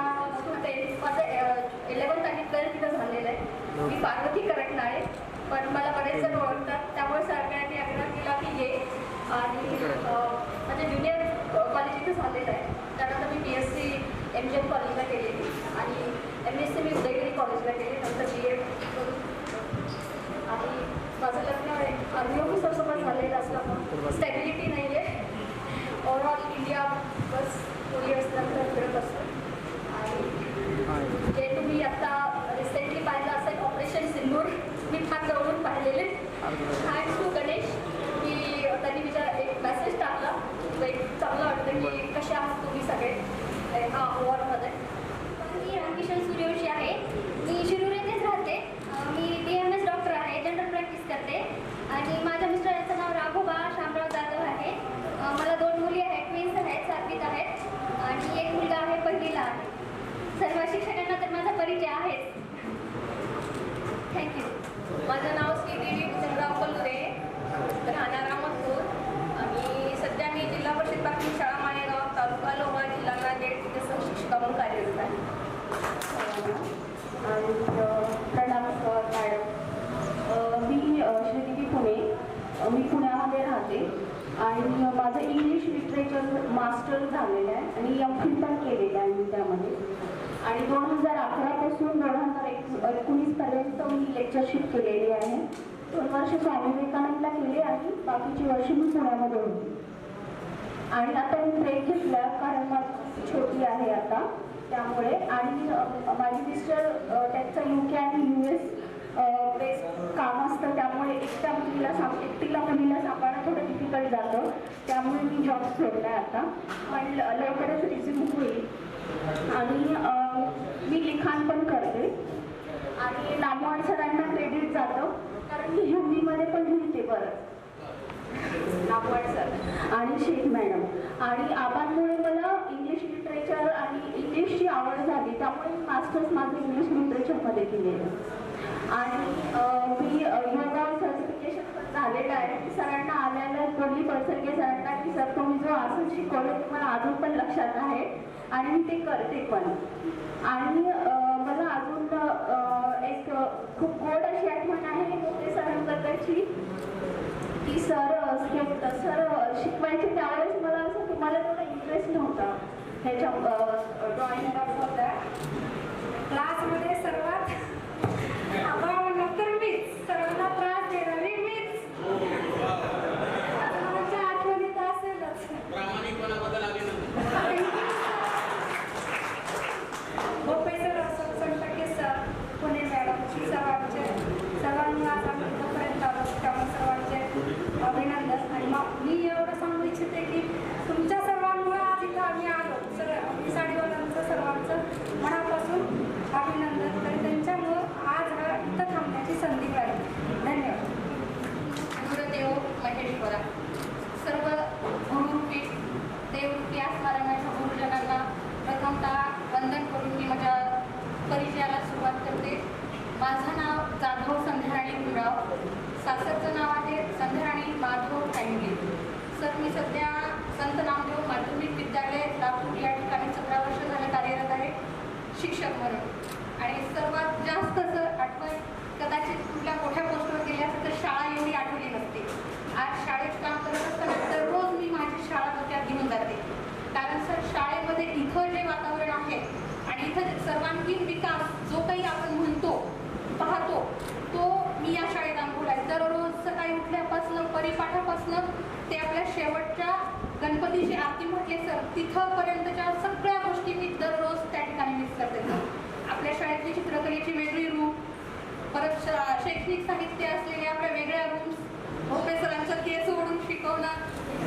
माझं 11th आणि 12th तिथं झालेलं आहे. मी पार्वती करटला आहे, पण मला बरेच जण ओळखतात, त्यामुळे सगळ्यांनी आग्रह केला की ये. आणि माझे ज्युनियर कॉलेज इथं झालेलं आहे. त्यानंतर मी BSc MGM कॉलेजला केलेली आणि MSc मी उदयगिरी कॉलेजला केली. नंतर BA करून आणि माझं लग्न आर्मी ऑफिसरसोबत झालेलं असल्यामुळे स्टॅबिलिटी नाही आहे. ओव्हरऑल इंडिया बस 4 इयर्सनंतर फिरत असतो. आणि जे तुम्ही आता रिसेंटली पाहिलं असेल ऑपरेशन सिंदूर, मी फार जवळून पाहिलेले. थँक्स टू गणेश की त्यांनी एक मेसेज टाकला. एक चांगलं वाटतं की कसे आहात तुम्ही सगळे ह्या वॉरमध्ये. मी रामकिशन सूर्यवंशी आहे. मी शिरूर येथेच राहते. मी BMS डॉक्टर आहे, जनरल प्रॅक्टिस करते. आणि माझ्या मिस्टरांचं नाव राघोबा शामराव जाधव आहे. मला 2 मुली आहेत, ट्विन्स आहेत, 7वीत आहेत. आणि एक मुलगा आहे, 1लीला आहे. सर्व शिक्षकांना तर माझा परिचय आहेच. थँक्यू. माझं नाव श्रीदेवी कुसुमराव कलुरे, राहणार अहमदपूर. आणि सध्या मी जिल्हा परिषद प्राथमिक शाळा माळेगाव, तालुका लोहा, जिल्हा नांदेड इथे सहशिक्षिका म्हणून कार्यरत आहे. आणि प्रणाम मॅडम. मी श्रीदेवी पुणे. मी पुण्यामध्ये राहते आणि माझं इंग्लिश लिटरेचर मास्टर झालेलं आहे आणि MPhil पण केलेलं आहे मी त्यामध्ये. आणि 2011 पासून 2019 पर्यंत मी लेक्चरशिप केलेली आहे. 2 वर्ष स्वामी विवेकानंदला केले आणि बाकीची वर्ष मी पुण्यामध्ये होती. आणि आता मी ब्रेक घेतला कारण माझी छोटी आहे आता त्यामुळे. आणि माझे मिस्टर त्यांचं UK आणि US बेस काम असतं, त्यामुळे एकट्या एकटीला मुलीला सांभाळणं थोडं डिफिकल्ट जातं. त्यामुळे मी जॉब सोडला आहे आता, पण लवकरच रिझ्यूम होईल. आणि मी लिखाण पण करते आणि नामवाड सरांना क्रेडिट जातं कारण मी हिंदीमध्ये पण लिहिते बरं. नामवाड सर आणि शेख मॅडम. आणि आबांमुळे मला इंग्लिश लिटरेचर आणि इंग्लिशची आवड झाली, त्यामुळे मास्टर्स माझं इंग्लिश लिटरेचरमध्ये केलेलं. आणि मी योगा सर्टिफिकेशन पण झालेलं आहे. सरांना आल्याला बोलली परसरगे सरांना की सर तुम्ही जो आसन शिकवलं ते मला अजून पण लक्षात आहे आणि मी ते करते पण. आणि मला अजून एक खूप गोड अशी आठवण आहे मोठे सरांबद्दलची की सर शिकवायचे त्यावेळेस मला असं तुम्हाला थोडा इंटरेस्ट नव्हता ह्याच्या ड्रॉइंग होता. क्लासमध्ये सर्वात नंतर मीच सर्वांना त्रास देणारी मीच. माझ्या आठवणीत असेलच. भोपे सर असो, सोनटके सर, पुणे मॅडम, सर्वांना आतापर्यंत आलो त्यामुळे सर्वांचे अभिनंदन. आणि मग मी एवढं सांगू इच्छिते की तुमच्या सर्वांमुळे आज इथं आम्ही आलो. साडीवाल्यांचं सर्वांचं मनापासून अभिनंदन. नाव. सासरचं नाव आहे संध्याराणी माधव फॅमिली. सर मी सध्या संत नामदेव माध्यमिक विद्यालय लातूर या ठिकाणी 17 वर्ष झाले कार्यरत आहे शिक्षक म्हणून. आणि सर्वात जास्त सर आठवण कदाचित कुठल्या मोठ्या पोस्टवर गेल्या तर शाळा एवढी आठवली नसते. आज शाळेत काम करत असताना दररोज मी माझी शाळा डोक्यात घेऊन जाते. कारण सर शाळेमध्ये इथं जे वातावरण आहे आणि इथं सर्वांगीण विकास जो काही आपण म्हणतो पाहतो तो मी या शाळेत अनुभवला. दररोज सकाळी उठल्यापासून परिपाठापासून ते आपल्या शेवटच्या गणपतीची आरती म्हटले सर तिथंपर्यंतच्या सगळ्या गोष्टी मी दररोज त्या ठिकाणी मिस करते. आपल्या शाळेतली चित्रकलेची वेगळी रूम, परत शैक्षणिक साहित्य असलेले आपल्या वेगळ्या रूम्स, भोपळे सरांचं केस ओढून शिकवणं,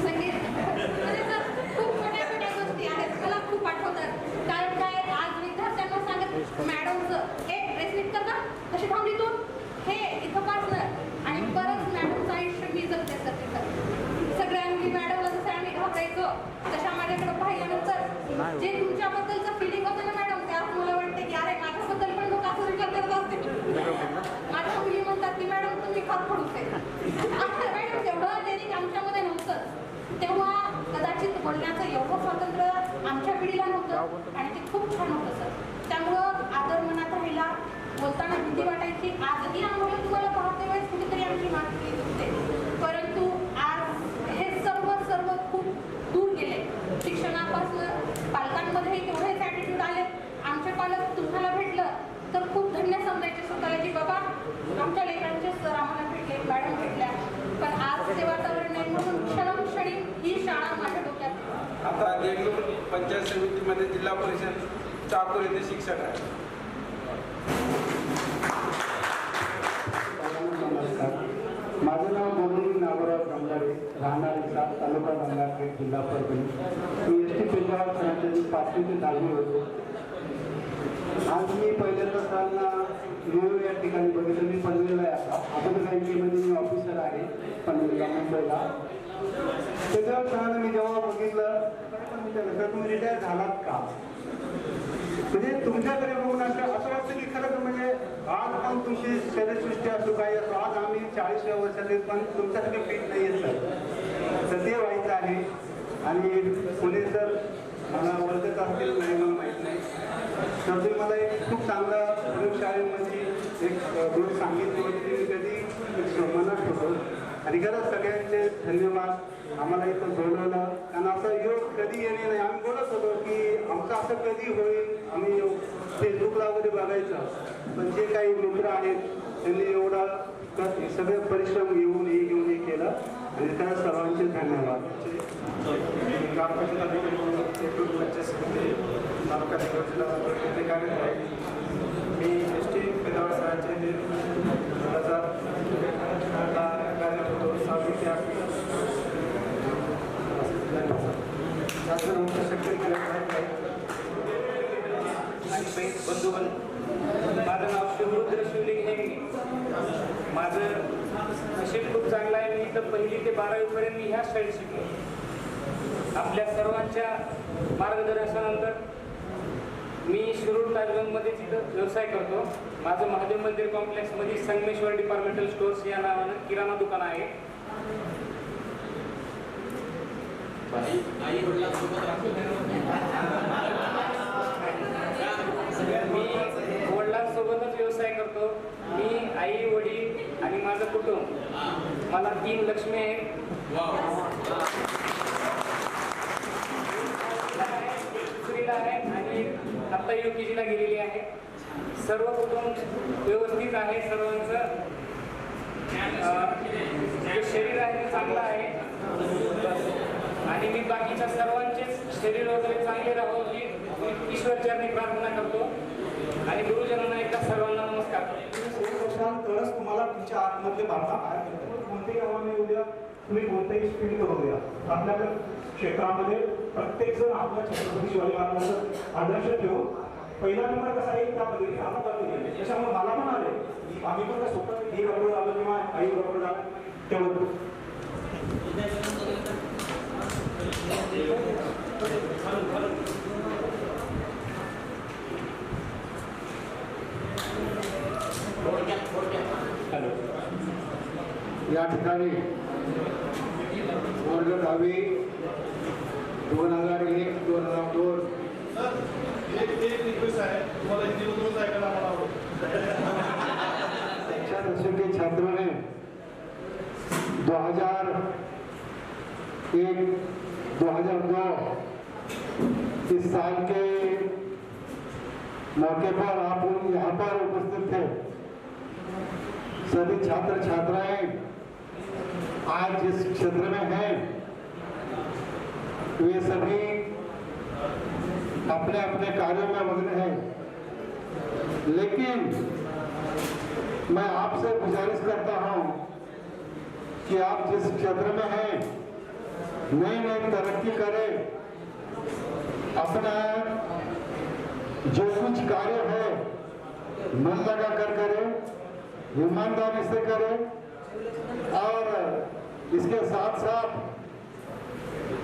संगीत म्हणजे सर खूप मोठ्या मोठ्या गोष्टी आहेत मला खूप आठवतात. कारण काय आज विद्यार्थ्यांना सांगत मॅडमचं हे ड्रेस नीट करता कशी थांबली तू हे इथं पाचलं आणि परत मॅडमचं आयुष्य मी जगते सर तिथं. सगळ्यांनी मॅडमला जसं आम्ही घाबरायचो तशा माझ्याकडे पाहिल्यानंतर जे तुमच्याबद्दलचं फिलिंग होतं ना मॅडम त्यात मला वाटते की अरे माझ्याबद्दल पण लोक असं विचार करत असते. माझ्या मुली म्हणतात की मॅडम तुम्ही खात पडूच मॅडम तेवढं ट्रेनिंग आमच्यामध्ये नव्हतं. तेव्हा कदाचित बोलण्याचं एवढं स्वातंत्र्य आमच्या पिढीला नव्हतं आणि ते खूप छान होतं सर. त्यामुळं आदर मनात राहिला, बोलताना भीती वाटायची. आजही आम्हाला तुम्हाला पाहते वेळेस कुठेतरी आमची मागणी होते. परंतु आज हे सर्व खूप दूर गेले. शिक्षणापासून पालकांमध्येही तेवढेच ॲटिट्यूड आले. आमचे पालक तुम्हाला भेटलं तर खूप धन्य समजायचे स्वतःला की बाबा आमच्या लेकरांचे सर आम्हाला भेटले, मॅडम भेटल्या. पण आज ते वातावरण नाही म्हणून क्षणोक्षणी ही शाळा माझ्या डोक्यात. आता देगलूर पंचायत समितीमध्ये जिल्हा परिषद चाकूर येथे शिक्षक आहे. माझं नाव बोलून नागोराव गंगारे, राहणार इथला तालुका गंगाखेड, जिल्हा परभणी. मी एस.टी. पेंजावर सरांच्या 5वी ते 10वी होतो. आज मी पहिल्यांदा असताना नेहरू या ठिकाणी बघितलं. मी पनवेलला आहे. आता अकोला बँकेमध्ये मी ऑफिसर आहे पनवेलला, मुंबईला. पेंजावर सरांना मी जेव्हा बघितलं पण विचारलं सर तुम्ही रिटायर झालात का? म्हणजे तुमच्याकडे बघून असं वाटतं की खरंच म्हणजे आज पण तुमची शरीरसृष्टी असो काही असो आज आम्ही 40व्या वर्षात पण तुमच्यासाठी फिट नाही आहे सर. तर ते व्हायचं आहे. आणि पुणे सर मला ओळखत असतील नाही मला माहीत नाही. तर तुम्ही मला एक खूप चांगला प्रयोगशाळेमध्ये एक गोष्ट सांगितली होती मी कधी मनात ठेवतो. आणि खरंच सगळ्यांचे धन्यवाद. आम्हाला इथं बोलवलं कारण असं योग कधी येणे नाही. आम्ही बोलत होतो की आमचं असं कधी होईल. आम्ही फेसबुकला वगैरे बघायचं पण जे काही मित्र आहेत त्यांनी एवढा सगळे परिश्रम घेऊन हे केलं आणि त्या सर्वांचे धन्यवाद. ग्रामपंचायत पंचायत समिती तालुका जिल्हा कार्यरत आहे. मी एस.टी. पेंजावर सरांचे 2000 कार्यरत होतो 6वी ते 8वी. शक्य केलं आणि बंधुगण माझं नाव शिवरुद्र शिवलिंग हे. माझं नशीब खूप चांगलं आहे. मी इथं 1ली ते 12वीपर्यंत मी ह्याच शाळेत शिकलो. आपल्या सर्वांच्या मार्गदर्शनानंतर मी शिरूर ताजगंजमध्ये तिथं व्यवसाय करतो. माझं महादेव मंदिर कॉम्प्लेक्समध्ये संगमेश्वर डिपार्टमेंटल स्टोअर्स या नावानं किराणा दुकान आहे. मी वडिलांसोबतच व्यवसाय करतो. मी आई वडील आणि माझं कुटुंब मला 3 लक्ष्मी आहेत. दुसरीला आहे आणि आता UKG ला गेलेली आहे. सर्व कुटुंब व्यवस्थित आहे. सर्वांचं जे शरीर आहे ते चांगलं आहे आणि मी बाकीच्या सर्वांचेच शरीर वगैरे चांगले राहो ही ईश्वरचरणी प्रार्थना करतो आणि गुरुजनांना एकदा सर्वांना नमस्कार करतो. तरच तुम्हाला तुमच्या आतमधले भावना बाहेर पडतात. कोणत्याही आव्हाने उद्या तुम्ही कोणत्याही फील्ड करूया आपल्या क्षेत्रामध्ये प्रत्येक जण आपल्या छत्रपती शिवाजी महाराजांचा आदर्श ठेवून पहिला नंबर कसा येईल त्या पद्धतीने आता पद्धतीने त्याच्यामुळे मला पण आले की आम्ही पण काय स्वतः हे डॉक्टर झालं किंवा आई डॉक्टर झालं तेवढं हॅलो या ठिकाणी वर्ग 10वी 2001 2002 शिक्षा दशक के छात्रों ने 2001 2002 इस साल के मौके पर आप यहाँ पर उपस्थित थे। सभी छात्र छात्राएं आज जिस क्षेत्र में हैं वे सभी अपने अपने कार्यों में मग्न हैं, लेकिन मैं आपसे गुजारिश करता हूं कि आप जिस क्षेत्र में हैं नई नई तरक्की करें, अपना जो कुछ कार्य है मन लगा कर करें, ईमानदारी से करें और इसके साथ साथ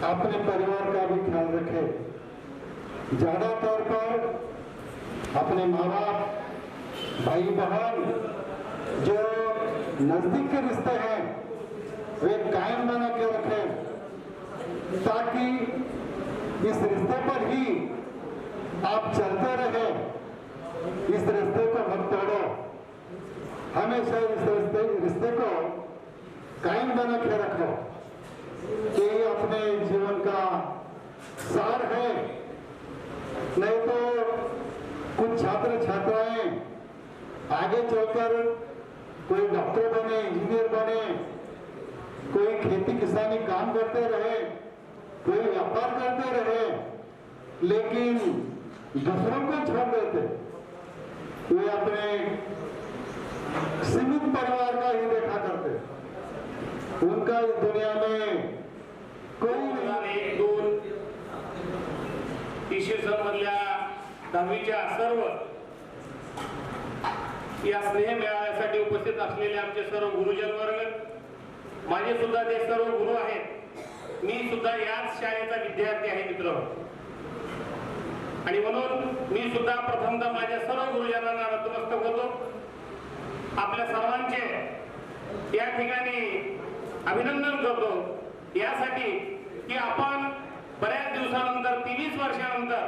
अपने परिवार का भी ख्याल रखें। ज्यादा तौर पर अपने माँ बाप भाई बहन जो नजदीक के रिश्ते हैं वे कायम बना के रखें, ताकि इस रिश्ते पर ही आप चलते रहे, इस रिश्ते को मत तोड़ो, हमेशा इस रिश्ते को कायम बना के रखो। ये अपने जीवन का सार है। नहीं तो कुछ छात्र छात्राएं आगे चलकर कोई डॉक्टर बने, इंजीनियर बने, कोई खेती किसानी काम करते रहे, कोई व्यापार करते रहे, लेकिन दूसरों को छोड़ देते। वे अपने सीमित परिवार का ही देखा करते, उनका इस दुनिया में कोई 2001-2 इसवी सन मधल्या 10वीच्या सर्व या स्नेह मेळाव्यासाठी उपस्थित असलेले आमचे सर्व गुरुजन वर्ग, माझे सुद्धा ते सर्व गुरु आहेत, मी सुद्धा याच शाळेचा विद्यार्थी आहे मित्र, आणि म्हणून मी सुद्धा प्रथमतः माझ्या सर्व गुरुजनांना नतमस्तक होतो। आपल्या सर्वांचे या ठिकाणी अभिनंदन करतो यासाठी की आपण बऱ्याच दिवसानंतर 23 वर्षानंतर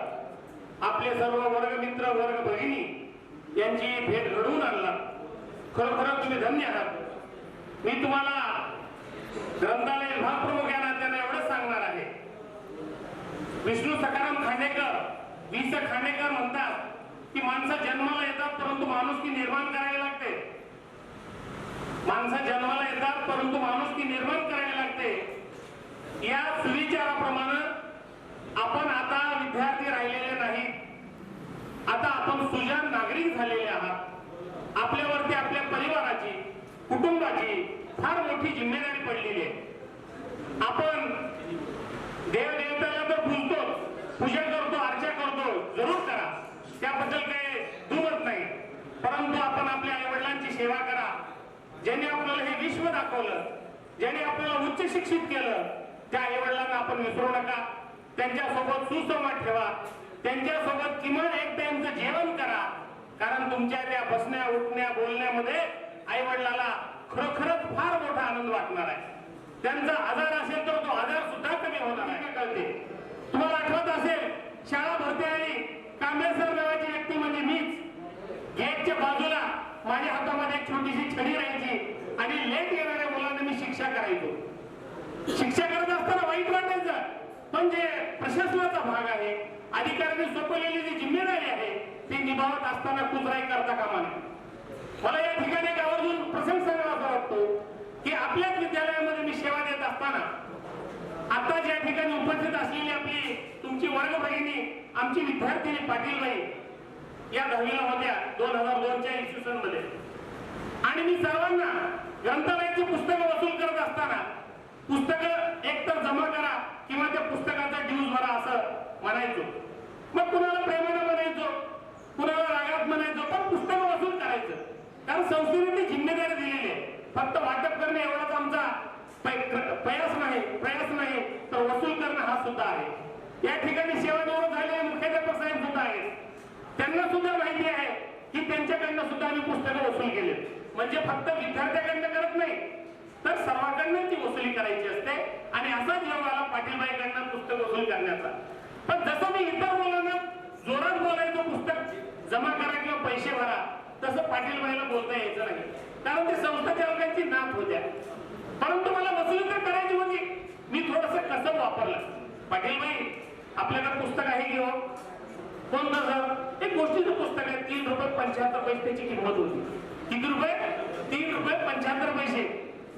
आपले सर्व वर्गमित्र वर्ग भगिनी यांची भेट घडवून आणला। खरोखर तुम्ही धन्य आहात। मी तुम्हाला ग्रंथालय विभाग प्रमुख या नात्याने एवढंच सांगणार आहे, विष्णू सखाराम खांडेकर वि.स. खांडेकर म्हणतात की माणसं जन्माला येतात परंतु माणुसकी निर्माण करावी लागते। माणसं जन्माला येतात परंतु माणुसकी निर्माण करावी लागते। या सुविचाराप्रमाणे आपण आता विद्यार्थी राहिलेले नाहीत, आता आपण सुजाण नागरिक झालेले आहात। आपल्यावरती आपल्या परिवाराची, कुटुंबाची फार मोठी जिम्मेदारी पडलेली आहे। आपण देवदेवताला तर पूजतो, पूजा करतो, अर्चा करतो, जरूर करा, त्याबद्दल काही दुमत नाही, परंतु आपण आपल्या आई वडिलांची सेवा करा। ज्यांनी आपल्याला हे विश्व दाखवलं, ज्यांनी आपल्याला उच्च शिक्षित केलं, त्या आई वडिलांना आपण विसरू नका। त्यांच्यासोबत सुसंवाद ठेवा, त्यांच्यासोबत किमान एक टाइमचं जेवण करा, कारण तुमच्या त्या बसण्या उठण्या बोलण्यामध्ये आई वडिलाला खरोखरच फार मोठा आनंद वाटणार आहे। त्यांचा आजार असेल तर तो आजार सुद्धा कमी होणार आहे। कळते तुम्हाला आठवत असेल, शाळा भरती आणि कांबळेसर नावाची व्यक्ती म्हणजे मीच। गेटच्या बाजूला माझ्या हातामध्ये एक छोटीशी छडी राहायची आणि लेट येणाऱ्या मुलांना मी शिक्षा करायचो। शिक्षा करत असताना वाईट वाटायचं, पण जे प्रशासनाचा भाग आहे, अधिकाऱ्यांनी सोपवलेली जी जिम्मेदारी आहे ती निभावत असताना कुचराई करता कामा नये। मला या ठिकाणी एक आवर्जून प्रसंग सांगावा वाटतो की आपल्याच विद्यालयामध्ये मी सेवा देत असताना आता ज्या ठिकाणी उपस्थित असलेली आपली तुमची वर्ग भगिनी, आमची विद्यार्थिनी पाटीलबाई या 10वीला होत्या 2002च्या इसवी सन मध्ये, आणि मी सर्वांना ग्रंथालयाची पुस्तकं वसूल करत असताना पुस्तकं एकतर जमा करा किंवा त्या पुस्तकाचा ड्यूज भरा असं म्हणायचो। मग कुणाला प्रेमाने म्हणायचो, कुणाला रागात म्हणायचो, पण पुस्तकं वसूल करायचं, कारण संस्थेने ती जिम्मेदारी दिलेली आहे। फक्त वाटप करणे एवढाच आमचा प्रयास नाही तर वसूल करणं हा सुद्धा आहे। या ठिकाणी सेवानिवृत्त झालेले मुख्याध्यापक साहेब सुद्धा आहेत, त्यांना सुद्धा माहिती आहे की त्यांच्याकडनं सुद्धा आम्ही पुस्तकं वसूल केले। म्हणजे फक्त विद्यार्थ्याकडनं करत नाही, तर सर्वांकडनं ती वसुली करायची असते आणि असाच योग आला पाटीलबाईकडनं पुस्तक वसूल करण्याचा. पण जसं मी इतर मुलांना जोरात बोलायचं पुस्तक जमा करा किंवा पैसे भरा, तसं पाटीलबाईला बोलता यायचं नाही, कारण ते संस्था चालकांची नात होत्या. परंतु मला वसुली तर करायची होती. मी थोडस कसं वापरलं. पाटीलबाई आपल्याकडे पुस्तक आहे की हो? कोणतं सर? एक गोष्टीचं पुस्तक आहे, 3 रुपये 75 पैसे त्याची किंमत होती. किती रुपये? 3 रुपये 75 पैसे.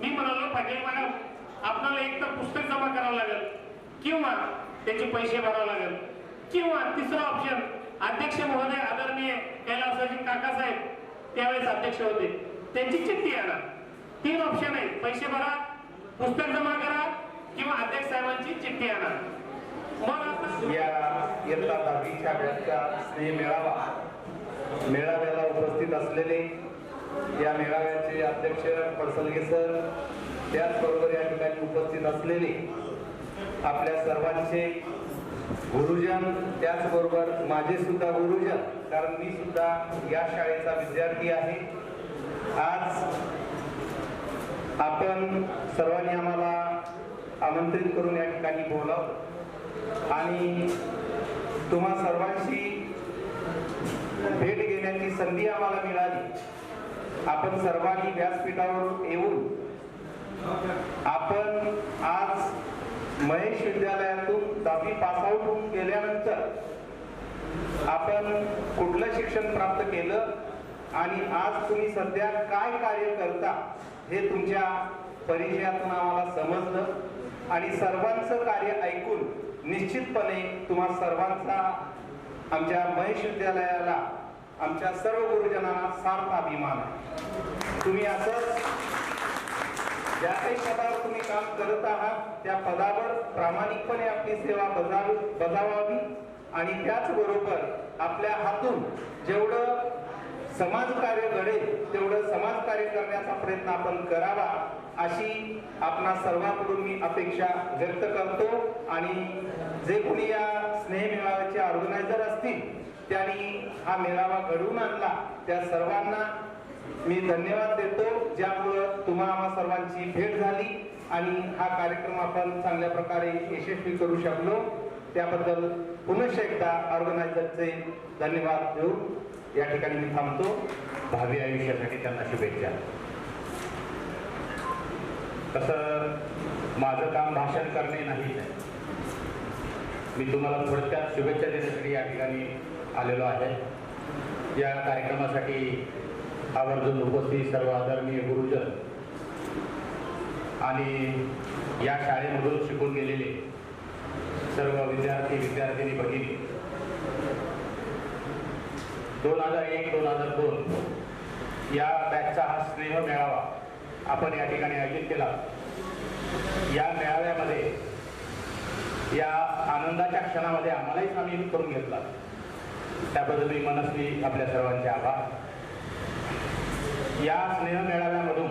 मी म्हणालो पाटील मॅडम आपल्याला एक तर पुस्तक जमा करावं लागेल किंवा त्याचे पैसे भरावे लागेल, किंवा तिसरा ऑप्शन अध्यक्ष महोदय आदरणीय कैलासजी काकासाहेब त्यावेळेस अध्यक्ष होते, त्यांची चिठ्ठी आणा. 3 ऑप्शन आहेत, पैसे भरा, पुस्तक जमा करा किंवा अध्यक्ष साहेबांची चिठ्ठी आणा. या इयत्ता 10वीच्या बॅचचा स्नेह मेळाव्याला उपस्थित असलेले या मेळाव्याचे अध्यक्ष पडसलगे सर, त्याचबरोबर या ठिकाणी उपस्थित असलेले आपल्या सर्वांचे गुरुजन, त्याचबरोबर माझे सुद्धा गुरुजन, कारण मी सुद्धा या शाळेचा विद्यार्थी आहे. आज आपण सर्वांनी आम्हाला आमंत्रित करून या ठिकाणी बोलावलं आणि तुम्हा सर्वांची भेट घेण्याची संधी आम्हाला मिळाली. आपण सर्वांनी व्यासपीठावर येऊन आपण आज महेश विद्यालयातून 10वी पासआउट होऊन गेल्यानंतर आपण कुठलं शिक्षण प्राप्त केलं आणि आज तुम्ही सध्या काय कार्य करता हे तुमच्या परिचयातून आम्हाला समजलं आणि सर्वांचं कार्य ऐकून निश्चितपणे तुम्हा सर्वांचा आमच्या महेश विद्यालयाला, आमच्या सर्व गुरुजनांना सार्थ अभिमान आहे. तुम्ही असंच ज्या काही पदावर तुम्ही काम करत आहात त्या पदावर प्रामाणिकपणे आपली सेवा बजावावी आणि त्याचबरोबर आपल्या हातून जेवढं समाजकार्य घडेल तेवढं समाजकार्य करण्याचा प्रयत्न आपण करावा अशी आपणा सर्वांकडून मी अपेक्षा व्यक्त करतो. आणि जे कोणी या स्नेह मेळाव्याचे ऑर्गनायझर असतील त्यांनी हा मेळावा घडवून आणला त्या सर्वांना मी धन्यवाद देतो, ज्यामुळं तुम्हा आम्हा सर्वांची भेट झाली आणि हा कार्यक्रम आपण चांगल्या प्रकारे यशस्वी करू शकलो. त्याबद्दल पुनश्च एकदा ऑर्गनायझरचे धन्यवाद देऊन या ठिकाणी मी थांबतो. भावी आयुष्यासाठी त्यांना शुभेच्छा. तसं माझं काम भाषण करणे नाही, मी तुम्हाला थोडक्यात शुभेच्छा देण्यासाठी या ठिकाणी आलेलो आहे. या कार्यक्रमासाठी आवर्जून उपस्थित सर्व आदरणीय गुरुजन आणि या शाळेमधून शिकून गेलेले सर्व विद्यार्थी विद्यार्थिनी भगिनी, 2001-2002 या बॅचचा हा स्नेह मेळावा आपण या ठिकाणी आयोजित केला. या मेळाव्यामध्ये या आनंदाच्या क्षणामध्ये आम्हालाही सामील करून घेतला, त्याबद्दल मी मनस्वी आपल्या सर्वांचे आभार. या स्नेह मेळाव्यामधून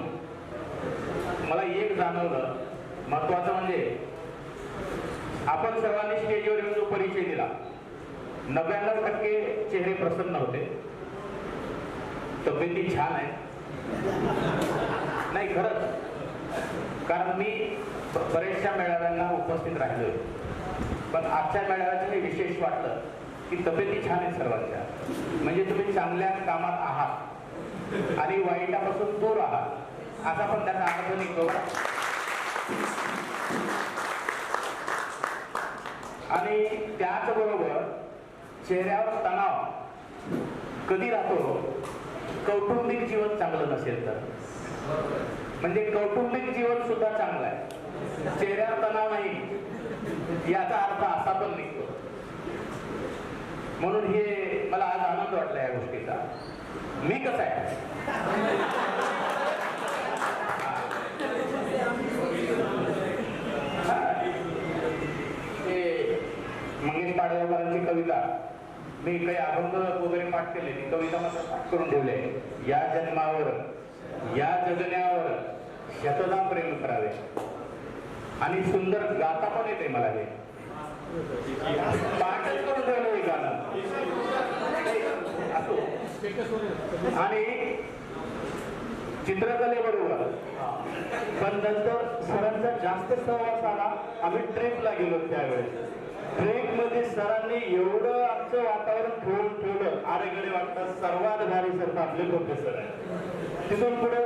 मला एक जाणवलं, महत्वाचं म्हणजे आपण सर्वांनी स्टेजवर येऊन जो परिचय दिला, 99% चेहरे प्रसन्न होते, तब्येती छान आहे. नाही खरंच, कारण मी बऱ्याचशा मेळाव्यांना उपस्थित राहिलोय, पण आजच्या मेळाव्याचं हे विशेष वाटलं की तब्येती छान आहेत सर्वांच्या. म्हणजे तुम्ही चांगल्या कामात आहात आणि वाईटापासून दूर आहात असा पण त्याचा अर्थ निघतो. आणि त्याचबरोबर चेहऱ्यावर तणाव कधी राहतो, कौटुंबिक जीवन चांगलं नसेल तर. म्हणजे कौटुंबिक जीवन सुद्धा चांगलं आहे, चेहऱ्यावर तणाव नाही याचा अर्थ असा पण निघतो. म्हणून हे मला आज आनंद वाटला या गोष्टीचा. मी कसं आहे, मंगेश पाडगावकरांची कविता मी काही अभंग वगैरे पाठ केले, ती कविता मला पाठ करून ठेवले. या जन्मावर या जगण्यावर शतदा प्रेम करावे, आणि सुंदर गाता पण येते मला, हे पाठच करून ठेवलं हे गाणं असो. आणि चित्रकलेबरोबर. पण नंतर सरांचा जास्त सहवास आला. आम्ही ट्रेकला गेलो त्यावेळेस. ट्रेकमध्ये सरांनी एवढं आमचं वातावरण ठेवलं आरेगडे वाटतं सर्वात भारी सर आपले प्रोफेसर आहे. तिथून पुढे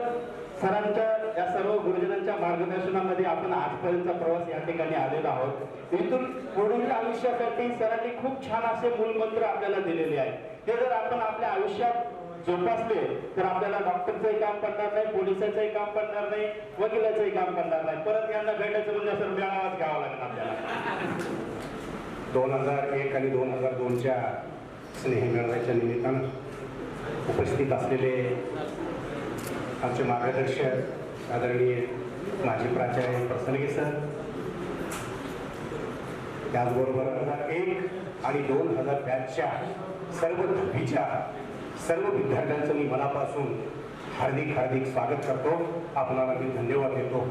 सरांच्या या सर्व गुरुजनांच्या मार्गदर्शनामध्ये आपण आजपर्यंतचा प्रवास या ठिकाणी आलेलो आहोत. इथून पुढील आयुष्यासाठी सरांनी खूप छान असे मूलमंत्र आपल्याला दिलेले आहेत. ते जर आपण आपल्या आयुष्यात जोपासले तर आपल्याला डॉक्टरचंही काम पडणार नाही, पोलिसाचंही काम पडणार नाही, वकिलाचंही काम पडणार नाही. परत यांना भेटायचं म्हणजे असं मेळावाच घ्यावा लागेल आपल्याला. 2001 आणि 2002च्या स्नेहमेळाव्याच्या निमित्तानं उपस्थित असलेले आमचे मार्गदर्शक आदरणीय माजी प्राचार्य प्रसन्नगे सर, त्याचबरोबर 2001 आणि 2000 बॅचच्या सर्व दहावीच्या सर्व विद्यार्थ्यांचं मी मनापासून हार्दिक हार्दिक स्वागत करतो. आपणाला मी धन्यवाद देतो.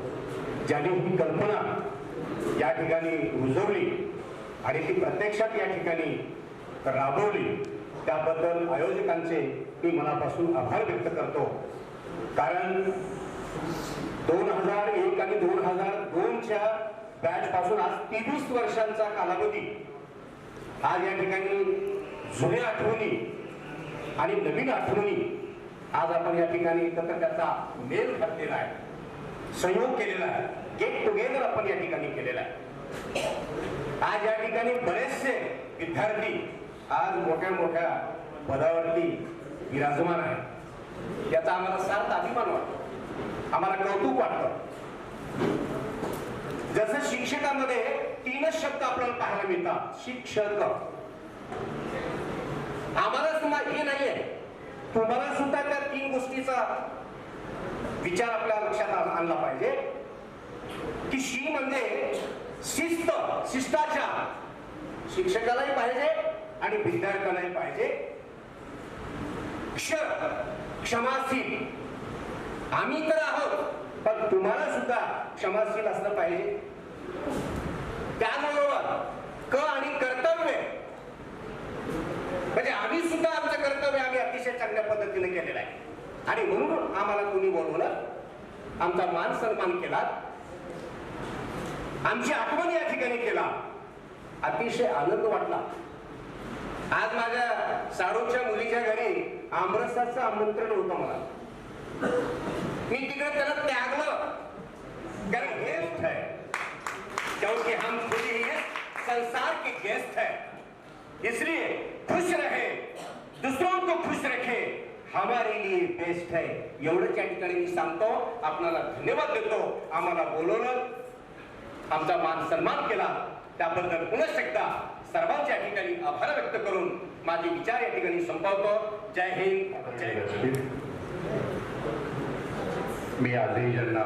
ज्यांनी ही कल्पना या ठिकाणी रुजवली आणि ती प्रत्यक्षात या ठिकाणी राबवली त्याबद्दल आयोजकांचे मी मनापासून आभार व्यक्त करतो. कारण 2001 आणि 2002च्या बॅच पासून आज 23 वर्षांचा कालावधी आज या ठिकाणी जुन्या आठवणी आणि नवीन आठवणी आज आपण या ठिकाणी एकत्र त्याचा मेल घातलेला आहे, संयोग केलेला आहे, गेट टुगेदर आपण या ठिकाणी केलेला आहे. आज या ठिकाणी बरेचसे विद्यार्थी आज मोठ्या मोठ्या पदावरती विराजमान आहे. याचा आम्हाला सार्थ अभिमान वाटतो, आम्हाला कौतुक वाटतं. जसं शिक्षकामध्ये 3च शब्द आपल्याला पाहायला मिळतात, शिक्षक. आम्हाला सुद्धा हे नाहीये, तुम्हाला सुद्धा त्या 3 गोष्टीचा विचार आपल्या लक्षात आणला पाहिजे की शी म्हणजे शिस्त, शिष्टाचार. शिक्षकालाही पाहिजे आणि विद्यार्थ्यालाही पाहिजे. क्ष, क्षमाशील. आम्ही तर आहोत पण तुम्हाला सुद्धा क्षमाशील असलं पाहिजे. त्याबरोबर क आणि कर्तव्य, म्हणजे आम्ही सुद्धा आमचं कर्तव्य आम्ही अतिशय चांगल्या पद्धतीने केलेलं आहे. आणि म्हणून आम्हाला तुम्ही बोलवलं, आमचा मान सन्मान केला, आमची आठवण या ठिकाणी केला, अतिशय आनंद वाटला. आज माझ्या सारोच्या मुलीच्या घरी आमरसाचं आमंत्रण होतं मला. मी तिकडे त्याला त्यागलं कारण गेस्ट है, क्योंकि हम खुद ही संसार के गेस्ट है, इसलिए खुश रहे, दूसरों को खुश रखे, हमारे लिए बेस्ट है. एवढंच या ठिकाणी मी सांगतो. आपणाला धन्यवाद देतो. आम्हाला बोलवलं, आमचा मान सन्मान केला, त्याबद्दल पुनश्च एकदा सर्वांच्या ठिकाणी आभार व्यक्त करून माझे विचार या ठिकाणी संपवतो. जय हिंद, जय हिंद. मी आजही ज्यांना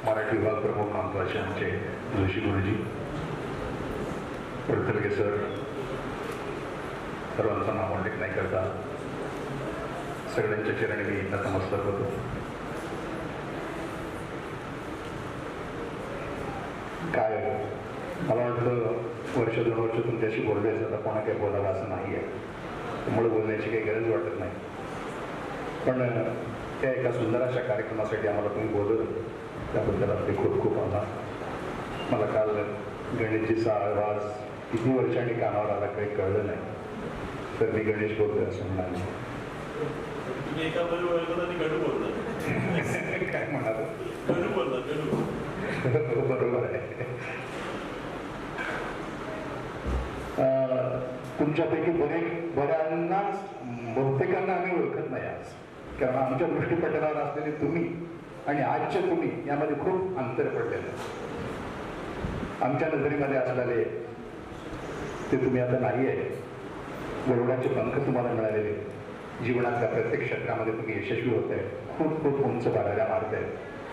मराठी विभाग प्रमुख मानतो असे आमचे जोशी गुरुजी, प्रसन्नगे सर, सर्वांचं नाव उल्लेख नाही करता सगळ्यांच्या चरणी मी नतमस्तक होतो. काय मला वाटतं वर्ष 2 वर्ष तुमच्याशी बोलले आता कोणा काही बोलावं असं नाही आहे, त्यामुळे बोलण्याची काही गरज वाटत नाही. पण त्या एका सुंदर अशा कार्यक्रमासाठी आम्हाला तुम्ही बोलवलं त्याबद्दल आपले खूप खूप आभार. मला काल गणेशजीचा आवाज किती वर्षांनी कानावर आला काही कळलं नाही, तर मी गणेश बोलतोय असं म्हणाले. तुम्ही एका बरोबर गणू बोलता काय म्हणाल? गणू बोलता, गणू. बरोबर आहे. तुमच्यापैकी बऱ्यांनाच बहुतेकांना आम्ही ओळखत नाही आज, कारण आमच्या दृष्टीपटलावर असलेले तुम्ही आणि आजच्या तुम्ही यामध्ये खूप अंतर पडलेलं आहे. आमच्या नजरेमध्ये असलेले ते तुम्ही आता नाही आहे. गरुडाचे पंख तुम्हाला मिळालेले, जीवनातल्या प्रत्येक क्षेत्रामध्ये तुम्ही यशस्वी होत आहे, खूप खूप उंच पारायला मारत आहे.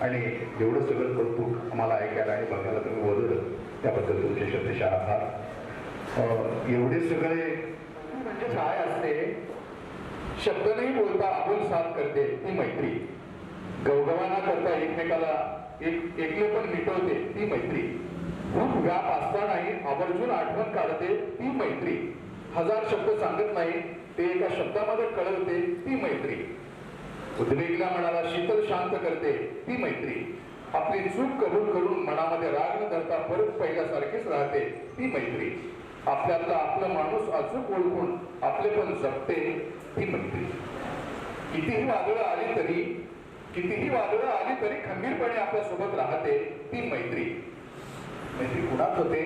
आणि एवढं सगळं कौतुक आम्हाला ऐकायला आणि बघायला तुम्ही बोलवलं त्याबद्दल तुमचे शब्दशः आभार. एवढे सगळे म्हणजे काय असते, शब्द नाही बोलता आबोल साथ करते ती मैत्री, गवगवाना करता एकमेकाला एकले पण मिटवते ती मैत्री, खूप व्याप असतानाही आवर्जून आठवण काढते ती मैत्री, 1000 शब्द सांगत नाही ते एका शब्दामध्ये कळवते ती मैत्री. उद्वेगल्या मनाला शीतल शांत करते ती मैत्री. आपली चूक कबूल करून मनामध्ये राग न धरता परत पहिल्यासारखीच राहते ती मैत्री. आपल्याला आपला माणूस अचूक ओळखून आपले पण जपते ती मैत्री. कितीही वादळं आली तरी खंबीरपणे आपल्या सोबत राहते ती मैत्री. मैत्री कुणात होते?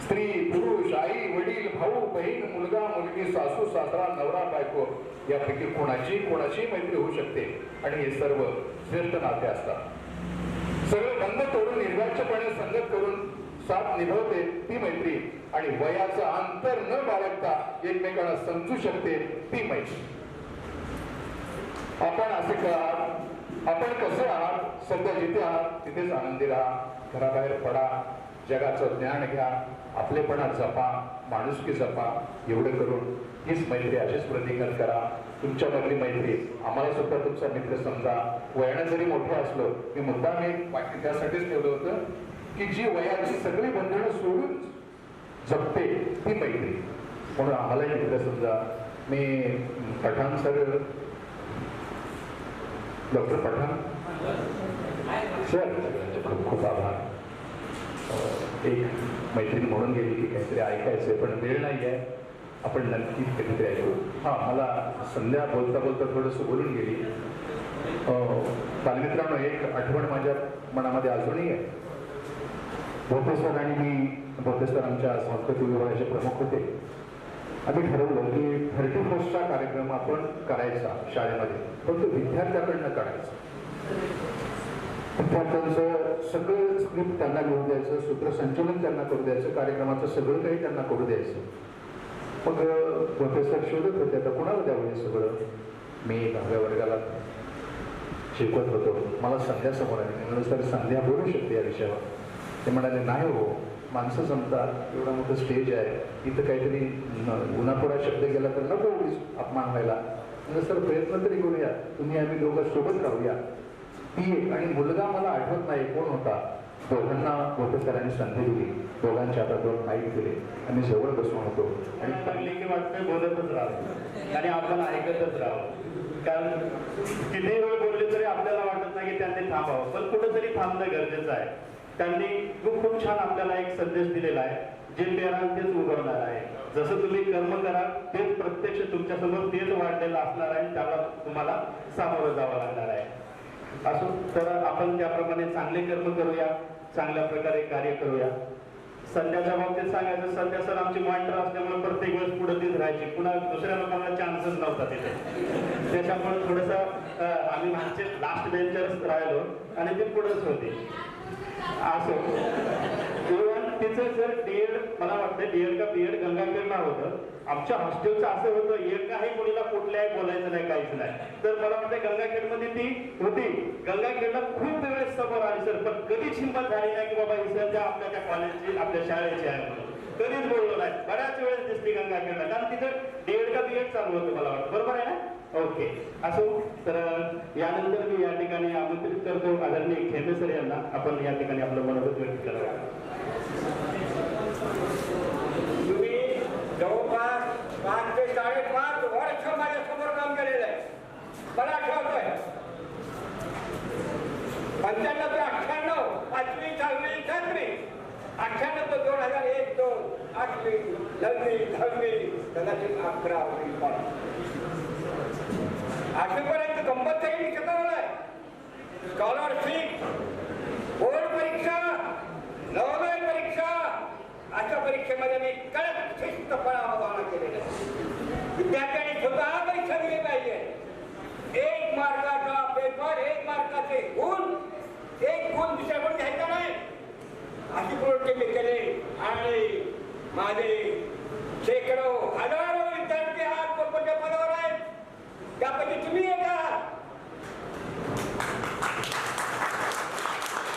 स्त्री, पुरुष, आई, वडील, भाऊ, बहीण, मुलगा, मुलगी, सासू, सासरा, नवरा, बायको यापैकी कोणाची मैत्री होऊ शकते. आणि हे सर्व श्रेष्ठ नाते असतात. सगळे बंध तोडून निर्वाच्यपणे संगत करून साथ निभवते ती मैत्री. आणि वयाचं अंतर न बाळगता एकमेकांना समजू शकते ती मैत्री. आपण असे आहात, आपण कसे आहात, सध्या जिथे आहात तिथेच आनंदी राहा. घराबाहेर पडा, जगाचं ज्ञान घ्या, आपलेपणा जपा, माणुसकी जपा. एवढं करून हीच मैत्री अशीच प्रतिकार करा. तुमच्यामधली मैत्री आम्हाला सुद्धा तुमचा मित्र समजा. वयाने जरी मोठे असलो, मी मुद्दाम एक वाक्य त्यासाठीच ठेवलं होतं की जी वयाची सगळी बंधनं सोडून जपते ती मैत्री. म्हणून आम्हालाही मित्र समजा. मी Pathan sir, doctor Pathan sir, खूप खूप आभार. एक मैत्रीण म्हणून गेली की काहीतरी ऐकायचंय पण वेळ नाही आहे, आपण नक्कीच कधीतरी ऐकू. हा, मला संध्या बोलता थोडंसं बोलून गेली. बालमित्रांनो, एक आठवण माझ्या मनामध्ये अजूनही आहे. भोपे सर आणि मी, भोपे सर आमच्या सांस्कृतिक विभागाचे प्रमुख होते. आम्ही ठरवलं की 31st कार्यक्रम आपण करायचा शाळेमध्ये, पण तो विद्यार्थ्याकडनं करायचा. विद्यार्थ्यांचं सगळं स्क्रिप्ट त्यांना लिहून द्यायचं, सूत्रसंचलन त्यांना करू द्यायचं, कार्यक्रमाचं सगळं काही त्यांना करू द्यायचं. मग प्रोफेसर शोधत होते आता कुणाला द्यावं हे सगळं. मी 10व्या वर्गाला शिकवत होतो. मला संध्या समोर आली. म्हणून सर संध्या बोलू शकते या विषयावर. ते म्हणाले नाही हो, माणसं जमतात, एवढा मोठं स्टेज आहे, इथं काहीतरी उन्हापुरा शब्द गेला तर नको अपमान व्हायला. म्हणजे सर प्रयत्न तरी करूया, तुम्ही आम्ही दोघं सोबत राहूया. ती आणि मुलगा मला आठवत नाही कोण होता, दोघांना भोपे सरांनी संधी दिली. दोघांच्या हातात माईक दिले. आम्ही जवळ बसून होतो आणि पडली की वाटतं बोलतच राहावं आणि आपण ऐकतच राहावं. कारण किती वेळ बोलले तरी आपल्याला वाटत नाही की त्यांनी थांबावं, पण कुठंतरी थांबणं गरजेचं आहे. त्यांनी खूप छान आपल्याला एक संदेश दिलेला आहे, जे पेराल तेच उगवणार आहे. जसं तुम्ही कर्म कराल तेच प्रत्यक्ष तुमच्यासमोर तेच वाढलेलं असणार आहे, त्याला तुम्हाला सामोरं जावं लागणार आहे. असो तर आपण त्याप्रमाणे चांगले कर्म करूया, चांगल्या प्रकारे कार्य करूया. संध्याच्या बाबतीत सांगायचं, संध्या सर आमची मॉनिटर असल्यामुळे प्रत्येक वेळेस पुढे तीच राहायची, पुन्हा दुसऱ्या लोकांना चान्सच नव्हता तिथे. त्याच्यामुळे थोडंसं आम्ही मागचे लास्ट बेंचर्स राहिलो आणि ते पुढेच होते. असो इव्हन तिचं जर डीएड, मला वाटतं डीएड का बीएड गंगाखेडला होतं. आमच्या हॉस्टेलचं असं होतं, एकाही मुलीला कुठल्याही बोलायचं नाही, काहीच नाही. तर मला वाटतं गंगाखेडमध्ये ती होती. गंगाखेडला खूप वेळेस समोर आली सर, पण कधीच हिंमत झाली नाही की बाबा ही सध्या आपल्या त्या कॉलेजची, आपल्या शाळेची आहे म्हणून. कधीच बोललो नाही. बऱ्याच वेळेस दिसली गंगाखेडला, कारण तिथं डीएड का बीएड चालू होतं मला वाटतं. बरोबर आहे ना? ओके. असो तर यानंतर मी या ठिकाणी आमंत्रित करतो आदरणीय खेमे सर यांना. आपण या ठिकाणी आपलं मनोगत व्यक्त करावं. तुम्ही जवळपास 5 ते 5.5 वर्ष माझ्या समोर काम केलेलं आहे. मला आठवतंय 95 ते 98, 5वी 6वी 7वी, 98 ते 2001, 2, 8वी 9वी 10वी, कदाचित 11वी 8वीपर्यंत कंपल्सरी शिकवलंय. स्कॉलरशिप, बोर्ड परीक्षा, नवोदय परीक्षा, अशा परीक्षेमध्ये मी कडक शिस्तपणा अवलंबन केलेलं आहे. विद्यार्थ्यांनी स्वतः परीक्षा दिली पाहिजे. 1 मार्काचा पेपर, 1 मार्काचे गुण, 1 गुण दुसऱ्याकडून घ्यायचा नाही, अशी प्रवृत्ती मी केली. आणि माझे शेकडो हजारो विद्यार्थी आज मोठमोठ्या पदावर आहेत, त्यापैकी तुम्ही एक आहात.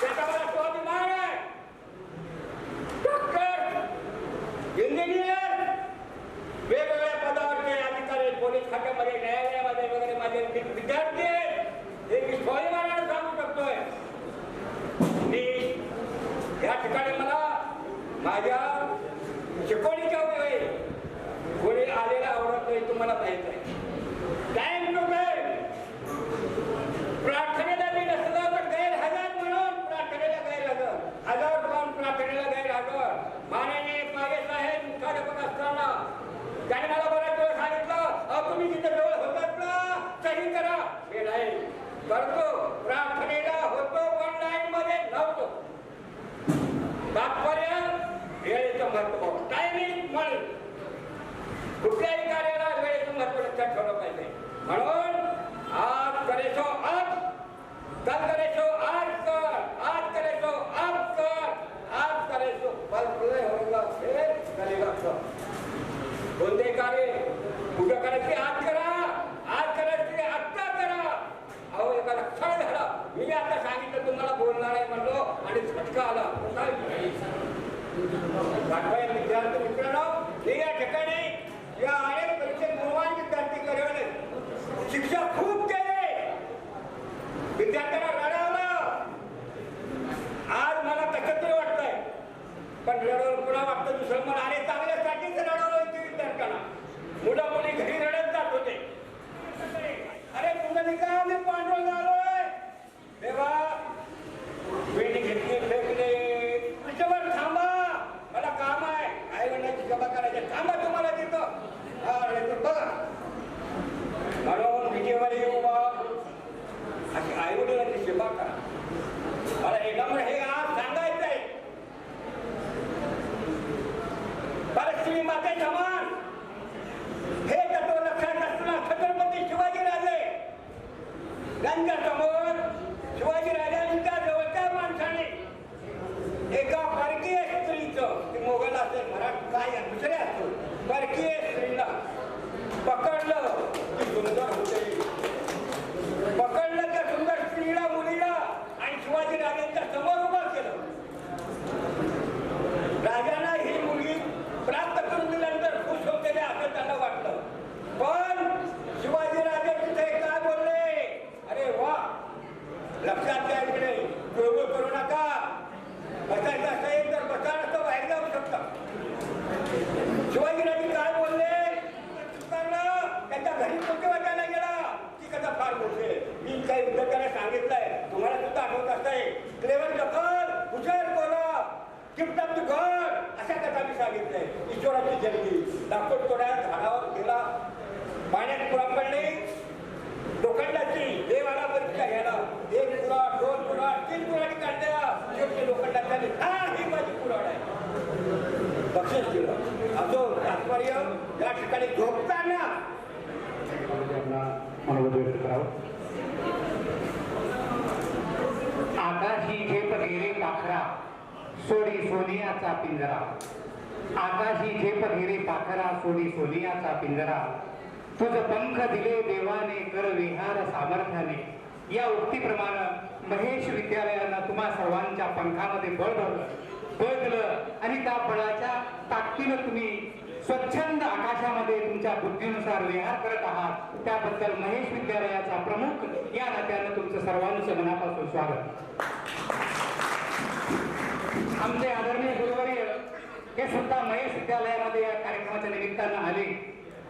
त्याचा मला स्वाभिमान आहे. डॉक्टर, इंजिनियर, वेगवेगळ्या पदावरचे अधिकारी, पोलीस खात्यामध्ये, न्यायालयामध्ये वगैरे माझे विद्यार्थी आहेत. हे मी स्वाभिमानाने सांगू शकतोय. मी या ठिकाणी मला माझ्या शिकवणीच्या वेळी कोणी आलेला आवडत नाही, तुम्हाला माहित आहे. टाइम टू टाइम तिथे जवळ होतात ना काही करा. हे नाही करतो, प्रार्थनेला होतो पण लाईन मध्ये नव्हतो. तात्पर्य वेळेचं महत्व, टायमिंग म्हण. कुठल्याही कार्याला वेळेचं महत्व लक्षात ठेवलं पाहिजे. म्हणून आज करायचो आज, कल करायचो आज कर, आज करायचो आज कर, आज करायचो कल होगा फिर करेगा सब. कोणते कार्य कुठं करायचे आज करा, आज करायचे आत्ता करा. अहो एका लक्षात झाला, मी आता सांगितलं तुम्हाला बोलणार आहे म्हणलो आणि झटका आला. विद्यार्थी मित्रांनो, मी या ठिकाणी या अनेक परीक्षेत गुणवान विद्यार्थी करवले, शिक्षक खूप केले, विद्यार्थ्यांना रडवलं. आज मला कसं तरी वाटतंय, पण रडवलं पुन्हा वाटतं दुसरं मन अरे चांगल्यासाठीच रडवलं इथे विद्यार्थ्यांना. मुलं मुली घरी रडत जात होते. अरे पुंडलिका मी पांडुरंग आलोय देवा, वेणी घेतली फेकले, तुझ्यावर थांबा मला काम आहे, आई वडिलांची सभा करायची, थांबा तुम्हाला देतो. बघा म्हणून विजेवर येऊ बा अशी आई वडिलांची सेवा करा. मला एकदम हे आज सांगायचं आहे. परश्री माते समान हे तत्व लक्षात असताना छत्रपती शिवाजीराजे यांच्या समोर शिवाजीराजांच्या जवळच्या माणसाने एका परकीय स्त्रीचं, ती मोगल असेल मराठी काय दुसरे असतो, परकीय स्त्रीला पकडलं. ती सुंदर होते, पकडलं त्या सुंदर स्त्रीला मुलीला आणि शिवाजीराजांच्या समोर उभं केलं. राजांना ही मुलगी प्राप्त करून दिल्यानंतर खुश होते असं त्यांना वाटलं. पण शिवाजीराजे तिथे काय बोलले, अरे वा लक्षात घ्या इकडे गोळ करू नका, बसायचं असेल तर बसा, नसतं बाहेर जाऊ शकता. शिवाजीराजे काय बोलले, त्याच्या घरी कुठे वाटायला गेला की कसा फार मोठे. मी काही विद्यार्थ्यांना सांगितलंय, तुम्हाला सुद्धा आठवत असतंय, क्लेवर दखल हुशार बोला, टिपटाप घर अशा कथा मी सांगितलंय. ईश्वराची जल्दी दाखवत तोड्या झाडावर गेला, पाण्यात पुरा पडले, लोखंडाची देवाला परीक्षा घ्यायला 1 कुऱ्हाड 2 कुऱ्हाड 3 कुऱ्हाडी काढल्या. शेवटी लोखंडात झाली, हा ही माझी कुऱ्हाड आहे, बक्षीस दिलं. असो तात्पर्य या ठिकाणी झोपताना मनोगत व्यक्त करावं. आकाशी झेप घेरे पाखरा सोडी सोनियाचा पिंजरा, आकाशी झेप घेरे पाखरा सोडी सोनियाचा पिंजरा, तुझ पंख दिले देवाने कर विहार सामर्थ्याने. या उक्तीप्रमाणे महेश विद्यालयानं तुम्हा सर्वांच्या पंखामध्ये बळ दिलं आणि त्या बळाच्या ताकदीनं तुम्ही स्वच्छंद आकाशामध्ये तुमच्या बुद्धीनुसार विहार करत आहात. त्याबद्दल महेश विद्यालयाचा प्रमुख या नात्यानं तुमचं सर्वांचं मनापासून स्वागत. आमचे आदरणीय गुरुवर्य हे सुद्धा महेश विद्यालयामध्ये या कार्यक्रमाच्या निमित्तानं आले,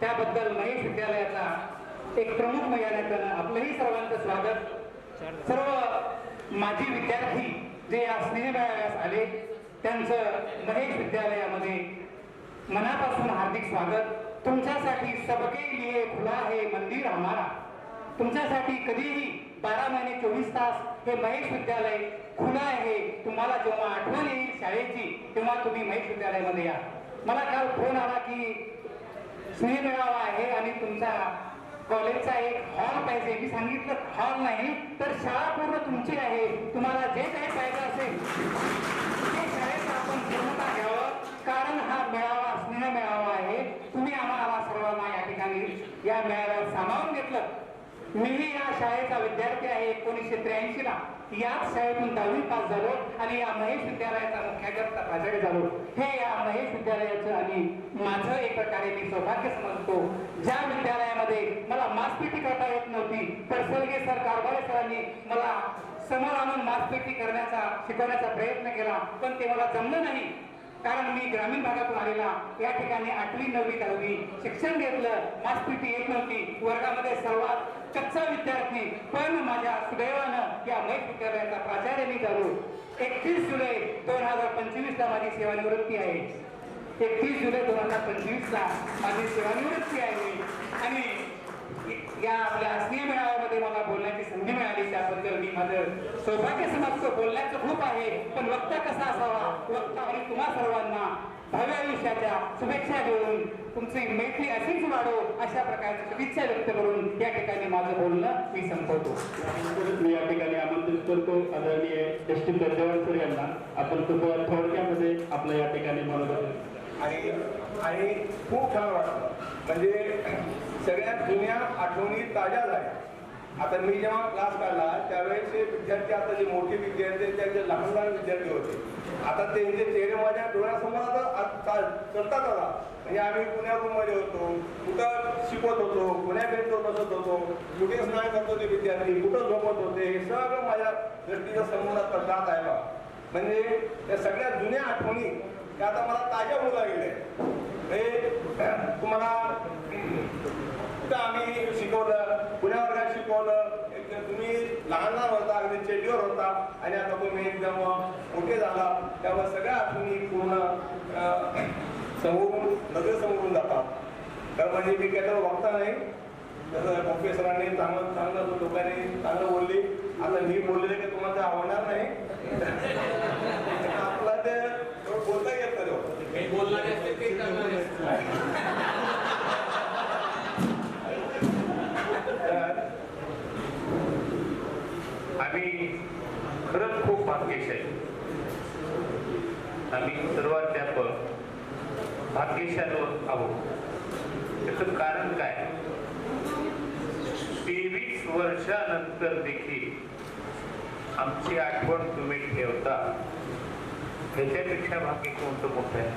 त्याबद्दल महेश विद्यालयाचा एक प्रमुख या नात्यानं आपलंही सर्वांचं स्वागत. सर्व माजी विद्यार्थी जे या स्नेहमेळाव्यास आले त्यांचं महेश विद्यालयामध्ये मनापासून हार्दिक स्वागत. तुमच्यासाठी सबके लिए खुला है मंदिर हमारा, तुमच्यासाठी कधीही 12 महिने 24 तास हे महेश विद्यालय खुलं आहे. तुम्हाला जेव्हा आठवण येईल शाळेची तेव्हा तुम्ही महेश विद्यालयामध्ये या. मला काल फोन आला की स्नेहमेळावा आहे आणि तुमचा कॉलेजचा एक हॉल पाहिजे. मी सांगितलं हॉल नाही तर शाळा पूर्ण तुमची आहे, तुम्हाला जे काही पाहिजे असेल ते शाळेचं आपण पूर्णता घ्यावं, कारण हा मेळावा स्नेह मेळावा आहे. तुम्ही आम्हाला सर्वांना या ठिकाणी या मेळाव्यात सामावून घेतलं. मीही या शाळेचा विद्यार्थी आहे. 1983 ला याच शाळेतून 10वी पास झालो आणि या महेश विद्यालयाचा मुख्याध्यापक प्राचार्य झालो. हे या महेश विद्यालयाचं आणि माझं एक प्रकारे मी सौभाग्य समजतो. ज्या विद्यालयामध्ये मला मासपेटी करता येत नव्हती तर सर्गे सर कारभारे सरांनी मला समोर आणून मासपेटी शिकवण्याचा प्रयत्न केला, पण ते मला जमलं नाही. कारण मी ग्रामीण भागातून आलेला, या ठिकाणी 8वी 9वी 10वी शिक्षण घेतलं, मासपेटी येत नव्हती, वर्गामध्ये सर्वात कच्चा विद्यार्थी, पण माझ्या सुदैवानं या महेश विद्यालयाचा प्राचार्य मी झालो. 31 जुलै 2025 ला माझी सेवानिवृत्ती आहे. 31 जुलै 2025 ला माझी सेवानिवृत्ती आहे आणि सौभाग्य समाजचं बोलण्याचं खूप आहे, पण वक्ता कसा असावा, वक्ता आणि तुम्हा सर्वांना भावी आयुष्याच्या शुभेच्छा देऊन तुमची मैत्री अशीच वाढो अशा प्रकारची शुभेच्छा व्यक्त करून या ठिकाणी माझं बोलणं मी संपवतो. मी या ठिकाणी आमंत्रित करतो आदरणीय एस.टी. पेद्देवार सर यांना. आपण थोडक्यामध्ये आपलं या ठिकाणी मनोबल आणि खूप छान वाटलं. म्हणजे सगळ्यात जुन्या आठवणी ताज्या झाल्या. आता मी जेव्हा क्लास काढला त्यावेळेस विद्यार्थी, आता जे मोठे विद्यार्थी त्याचे लहान लहान विद्यार्थी होते, आता त्यांचे चेहरे माझ्या डोळ्यासमोर आता चलतात. आता म्हणजे आम्ही पुण्या रूममध्ये होतो, कुठं शिकवत होतो, पुण्या भेटतो बसत होतो, कुठे स्नान करत होते विद्यार्थी, कुठं झोपत होते, हे सगळं माझ्या दृष्टीच्या समोर आता जात आहे बा. म्हणजे त्या सगळ्या जुन्या आठवणी त्या आता मला ताज्या होऊ लागल्या. तुम्हाला कुठं आम्ही शिकवलं, पुण्या वर्गात शिकवलं, तुम्ही लहान लहान होता, अगदी चेडीवर होता आणि आता तुम्ही एकदम मोठे झाला, त्यामुळे सगळ्या आठवणी पूर्ण समोरून नजर समोरून जातात. कारण म्हणजे मी काय तर बघता नाही, जसं प्रोफेसरांनी चांगलं लोकांनी चांगलं बोलली, आता मी बोललेलं की तुम्हाला ते आवडणार नाही. आपला ते बोलता येत नाही, बोलणार आम्ही खरंच खूप भाग्यशाली. आम्ही सर्व अध्यापक भाग्यशाली आहोत. त्याचं कारण काय? 23 वर्षानंतर देखील आमची आठवण तुम्ही ठेवता, ह्याच्यापेक्षा भाग्य कोणतं मोठं आहे?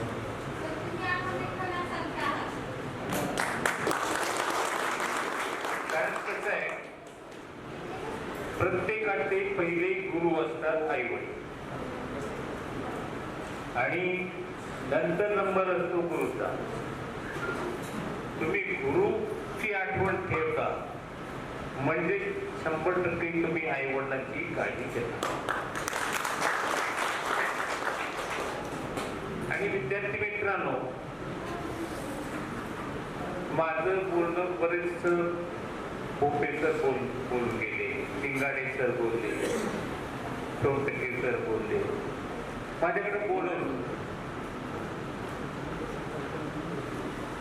कारण कसं आहे, प्रत्येकाचे पहिले गुरु असतात आई वडील, आणि नंतर नंबर असतो गुरुचा. तुम्ही गुरुची आठवण ठेवता म्हणजे 100% तुम्ही आई वडिलांची काळजी घेता. आणि विद्यार्थी मित्रांनो, माझं बोलणं बरेच प्रोफेसर बोलून गेले, लिंगाडे सर बोलले, सोमटके सर बोलले, माझ्याकडे बोलून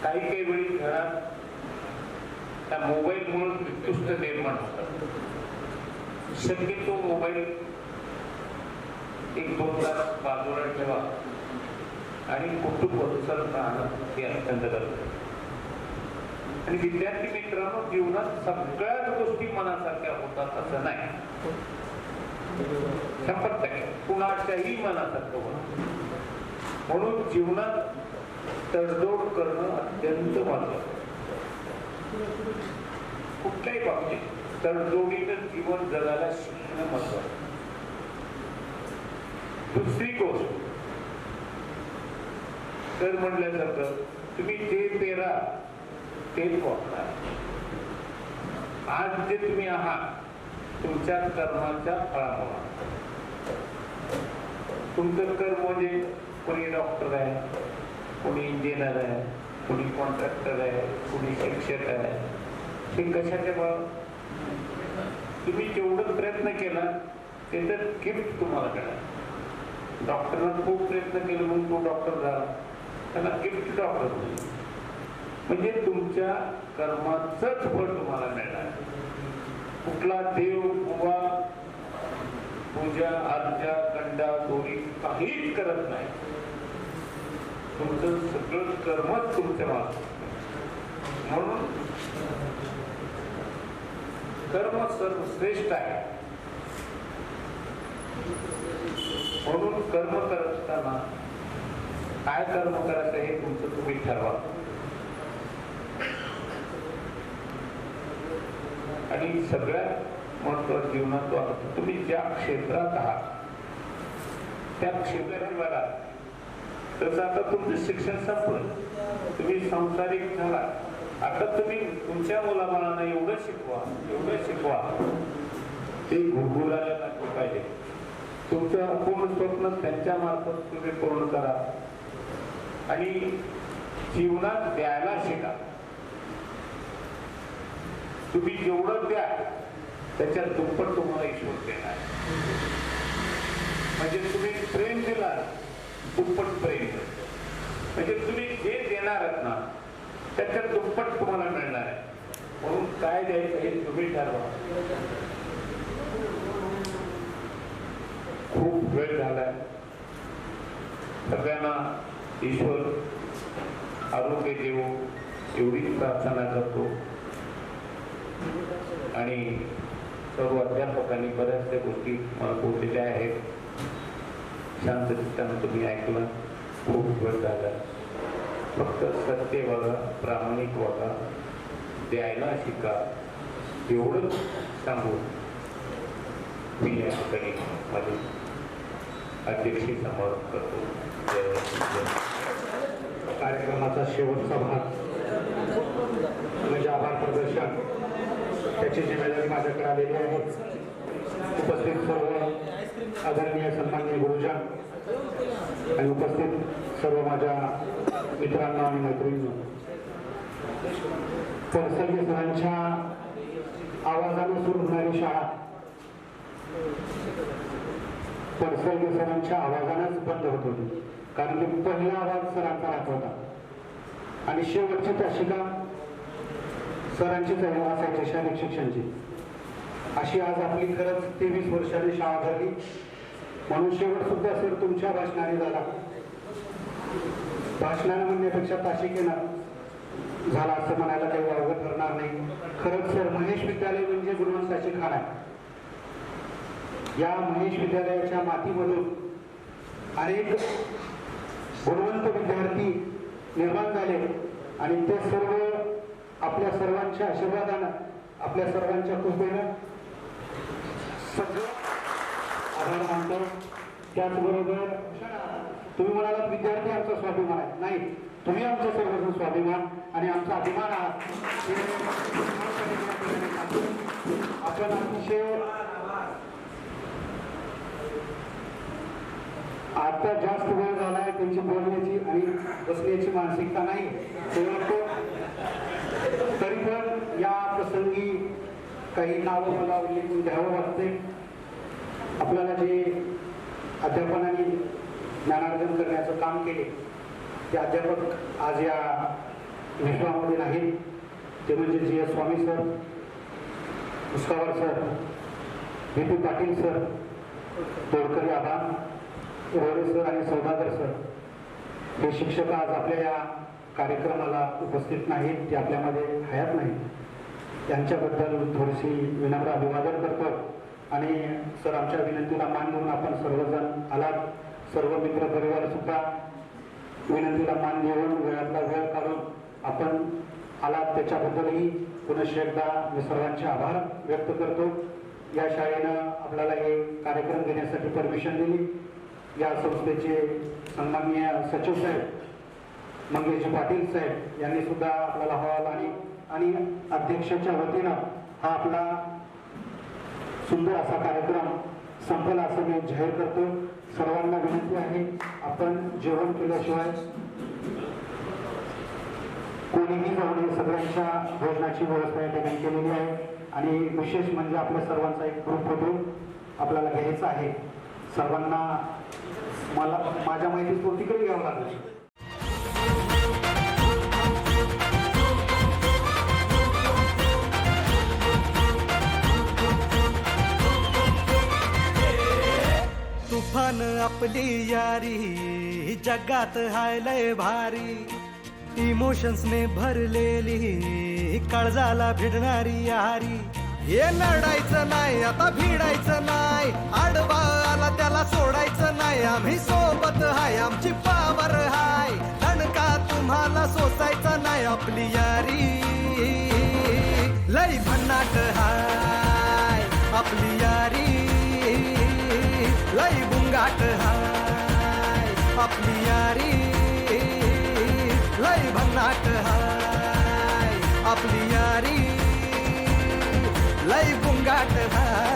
काही वेळी घरात त्या मोबाईलमुळे उत्कृष्ट निर्माण होतात. शक्यतो मोबाईल 1-2 तास बाजूला ठेवा आणि कुटुंब उत्सव राहणं हे अत्यंत गरजेचं. आणि विद्यार्थी मित्रांनो, जीवनात सगळ्याच गोष्टी मनासारख्या होतात असं नाही. 100% कुणाच्याही मनासारखं होतं. म्हणून जीवनात तडजोड करणं अत्यंत महत्त्वाचं. कुठल्याही बाबतीत तडजोडीनं जीवन जगायला शिकणं महत्त्वाचं. दुसरी गोष्ट, तर म्हटल्यासारखं तुम्ही जे पेरा तेच वापरा. आज जे तुम्ही आहात तुमच्या कर्माच्या फळामुळे. तुमचं कर्म म्हणजे कोणी डॉक्टर आहे, कोणी इंजिनियर आहे, कोणी कॉन्ट्रॅक्टर आहे, कोणी शिक्षक आहे. हे कशाच्या बळ? तुम्ही जेवढं प्रयत्न केला त्याचं गिफ्ट तुम्हाला मिळालं. डॉक्टरनं खूप प्रयत्न केले म्हणून तो डॉक्टर झाला, त्याला गिफ्ट डॉक्टर होते. म्हणजे तुमच्या कर्माचंच फळ तुम्हाला मिळणार. कुठला देव बुवा पूजा अर्चा गंडा दोरी काहीच करत नाही. तुमचं सगळं कर्मच तुमच्या मागे. म्हणून कर्म सर्वश्रेष्ठ आहे. म्हणून कर्म करत असताना काय कर्म करायचं हे तुमचं तुम्ही ठरवा. आणि सगळ्यात महत्वाचं जीवनात तुम्ही ज्या क्षेत्रात आहात त्या क्षेत्रात बघा. तसं आता तुमचं शिक्षण संपलं, तुम्ही संसारिक झाला, आता तुम्ही तुमच्या मुलाबाळांना एवढं शिकवा ते गुरुकुलाला लागले पाहिजे. तुमचं अपूर्ण स्वप्न त्यांच्या मार्फत तुम्ही पूर्ण करा आणि जीवनात द्यायला शिका. तुम्ही जेवढं द्या त्याच्यात दुप्पट तुम्हाला ईश्वर देणार. म्हणजे तुम्ही प्रेम दिला दुप्पट प्रेम, म्हणजे तुम्ही जे देणार आहात ना त्याच्यात दुप्पट तुम्हाला मिळणार आहे. म्हणून काय द्यायचं हे तुम्ही ठरवा. खूप वेळ झालाय. सगळ्यांना ईश्वर आरोग्य देवो एवढीच प्रार्थना करतो. आणि सर्व अध्यापकांनी बऱ्याचशा गोष्टी मला बोललेल्या आहेत. शांत चित्तानं तुम्ही ऐकलं. खूप वेळ झाला. फक्त सत्य बघा, प्रामाणिक बघा, द्यायला शिका, एवढंच सांगू मी या ठिकाणी माझी अध्यक्षी समारोप करतो. कार्यक्रमाचा शेवटचा भाग म्हणजे आभार प्रदर्शन, त्याची जिम्मेदारी माझ्याकडे आलेली आहे. उपस्थित सर्व आदरणीय सन्माननीय गुरुजन आणि उपस्थित सर्व माझ्या मित्रांना आणि मैत्रिणींना, पडसलगे सरांच्या आवाजाने सुरू होणारी शाळा पडसलगे सरांच्या आवाजानेच बंद होत होती. कारण की पहिला आवाज सरांचा राहत होता आणि शेवटची तासिका सरांचीच असायची, शारीरिक शिक्षणची. अशी आज आपली खरंच 23 वर्षांनी शाळा भरली. म्हणून शेवट सुद्धा सर तुमच्या भाषणाने झाला. भाषणाने म्हणण्यापेक्षा तासिकेनं झाला असं म्हणायला काही अवघड ठरणार नाही. खरंच सर महेश विद्यालय म्हणजे गुणवंताची खाण आहे. या महेश विद्यालयाच्या मातीमधून अनेक गुणवंत विद्यार्थी निर्माण झाले आणि ते सर्व आपल्या सर्वांच्या आशीर्वादानं, आपल्या सर्वांच्या कृपेनं सगळं आभार मानतो. त्याचबरोबर तुम्ही म्हणालात विद्यार्थी आमचा स्वाभिमान आहे. नाही, तुम्ही आमचा सर्वजण स्वाभिमान आणि आमचा अभिमान आहात. आपण अतिशय आता जास्त वेळ झालाय त्यांची बोलण्याची आणि बसण्याची मानसिकता नाही. तरी पण या प्रसंगी काही नावं मला उल्लेखून द्यावं वाटते. आपल्याला जे अध्यापनाने ज्ञानार्जन करण्याचं काम केले ते अध्यापक आज या विश्वामध्ये नाहीत. ते म्हणजे G S. Swami sir, Muskawar sir, B P. Patil sir, Todkari आबा, रोडे सर आणि सौदागर सर हे शिक्षक आज आपल्या या कार्यक्रमाला उपस्थित नाहीत. ते आपल्यामध्ये हयात नाहीत. त्यांच्याबद्दल थोडीशी विनम्र अभिवादन करतो. आणि सर आमच्या विनंतीला मान देऊन आपण सर्वजण आलात. सर्व मित्र परिवार सुद्धा विनंतीला मान देऊन वेळातला वेळ काढून आपण आलात त्याच्याबद्दलही पुनश्च एकदा मी सर्वांचे आभार व्यक्त करतो. या शाळेनं आपल्याला हे कार्यक्रम घेण्यासाठी परमिशन दिली. या संस्थेचे सन्माननीय सचिव साहेब मंगेशजी पाटील साहेब यांनी सुद्धा आपल्याला हॉल आणि अध्यक्षाच्या वतीनं हा आपला सुंदर असा कार्यक्रम संपला असं मी जाहीर करतो. सर्वांना विनंती आहे, आपण जेवण केल्याशिवाय कोणीही जाऊ नये. सगळ्यांच्या भोजनाची व्यवस्था या ठिकाणी केलेली आहे. आणि विशेष म्हणजे आपल्या सर्वांचा एक ग्रुप फोटो आपल्याला घ्यायचा आहे. सर्वांना मला माझ्या माहितीत तिकडे घ्यावं लागेल. तुफान आपली यारी जगात हाय लय भारी, इमोशन्सने भरलेली काळजाला भिडणारी यारी. हे लढायचं नाही आता भिडायचं नाही, आडवा आला त्याला सोडायचं नाही. आम्ही सोबत हाय, आमची पावर हाय, दणका तुम्हाला सोसायचा नाही. आपली यारी लई भन्नाट हाय, आपली यारी लई बुंगाट हाय, आपली यारी लई भन्नाट हाय, आपली यारी लई बुंगाट हाय.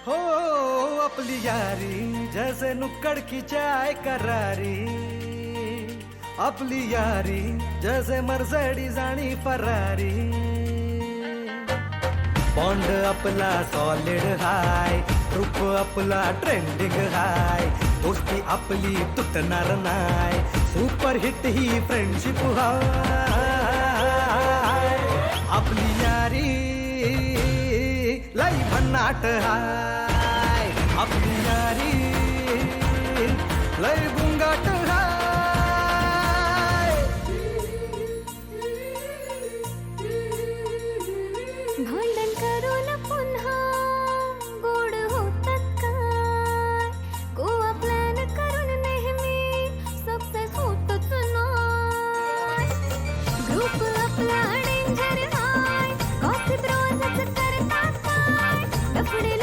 हो आपली यारी जैसे नुक्कड़ की चाय करारी, आपली यारी जैसे मर्सिडीज आणि फरारी. बॉन्ड आपला सॉलिड हाय, ग्रुप आपला ट्रेंडिंग हाय, दोस्ती आपली तुटणार नाय, सुपर हिट ही फ्रेंडशिप हाय. आपली यारी लई भन्नाट हाय, आपली यारी लई गुंगाट हाय. भांडण करून पुन्हा गोड होतात काय, गोवा प्लॅन करून नेहमी सक्सेस होतच नाही. ग्रुप आपला डेंजर हाय, गॉसिप रोजच करतात काय, डफडे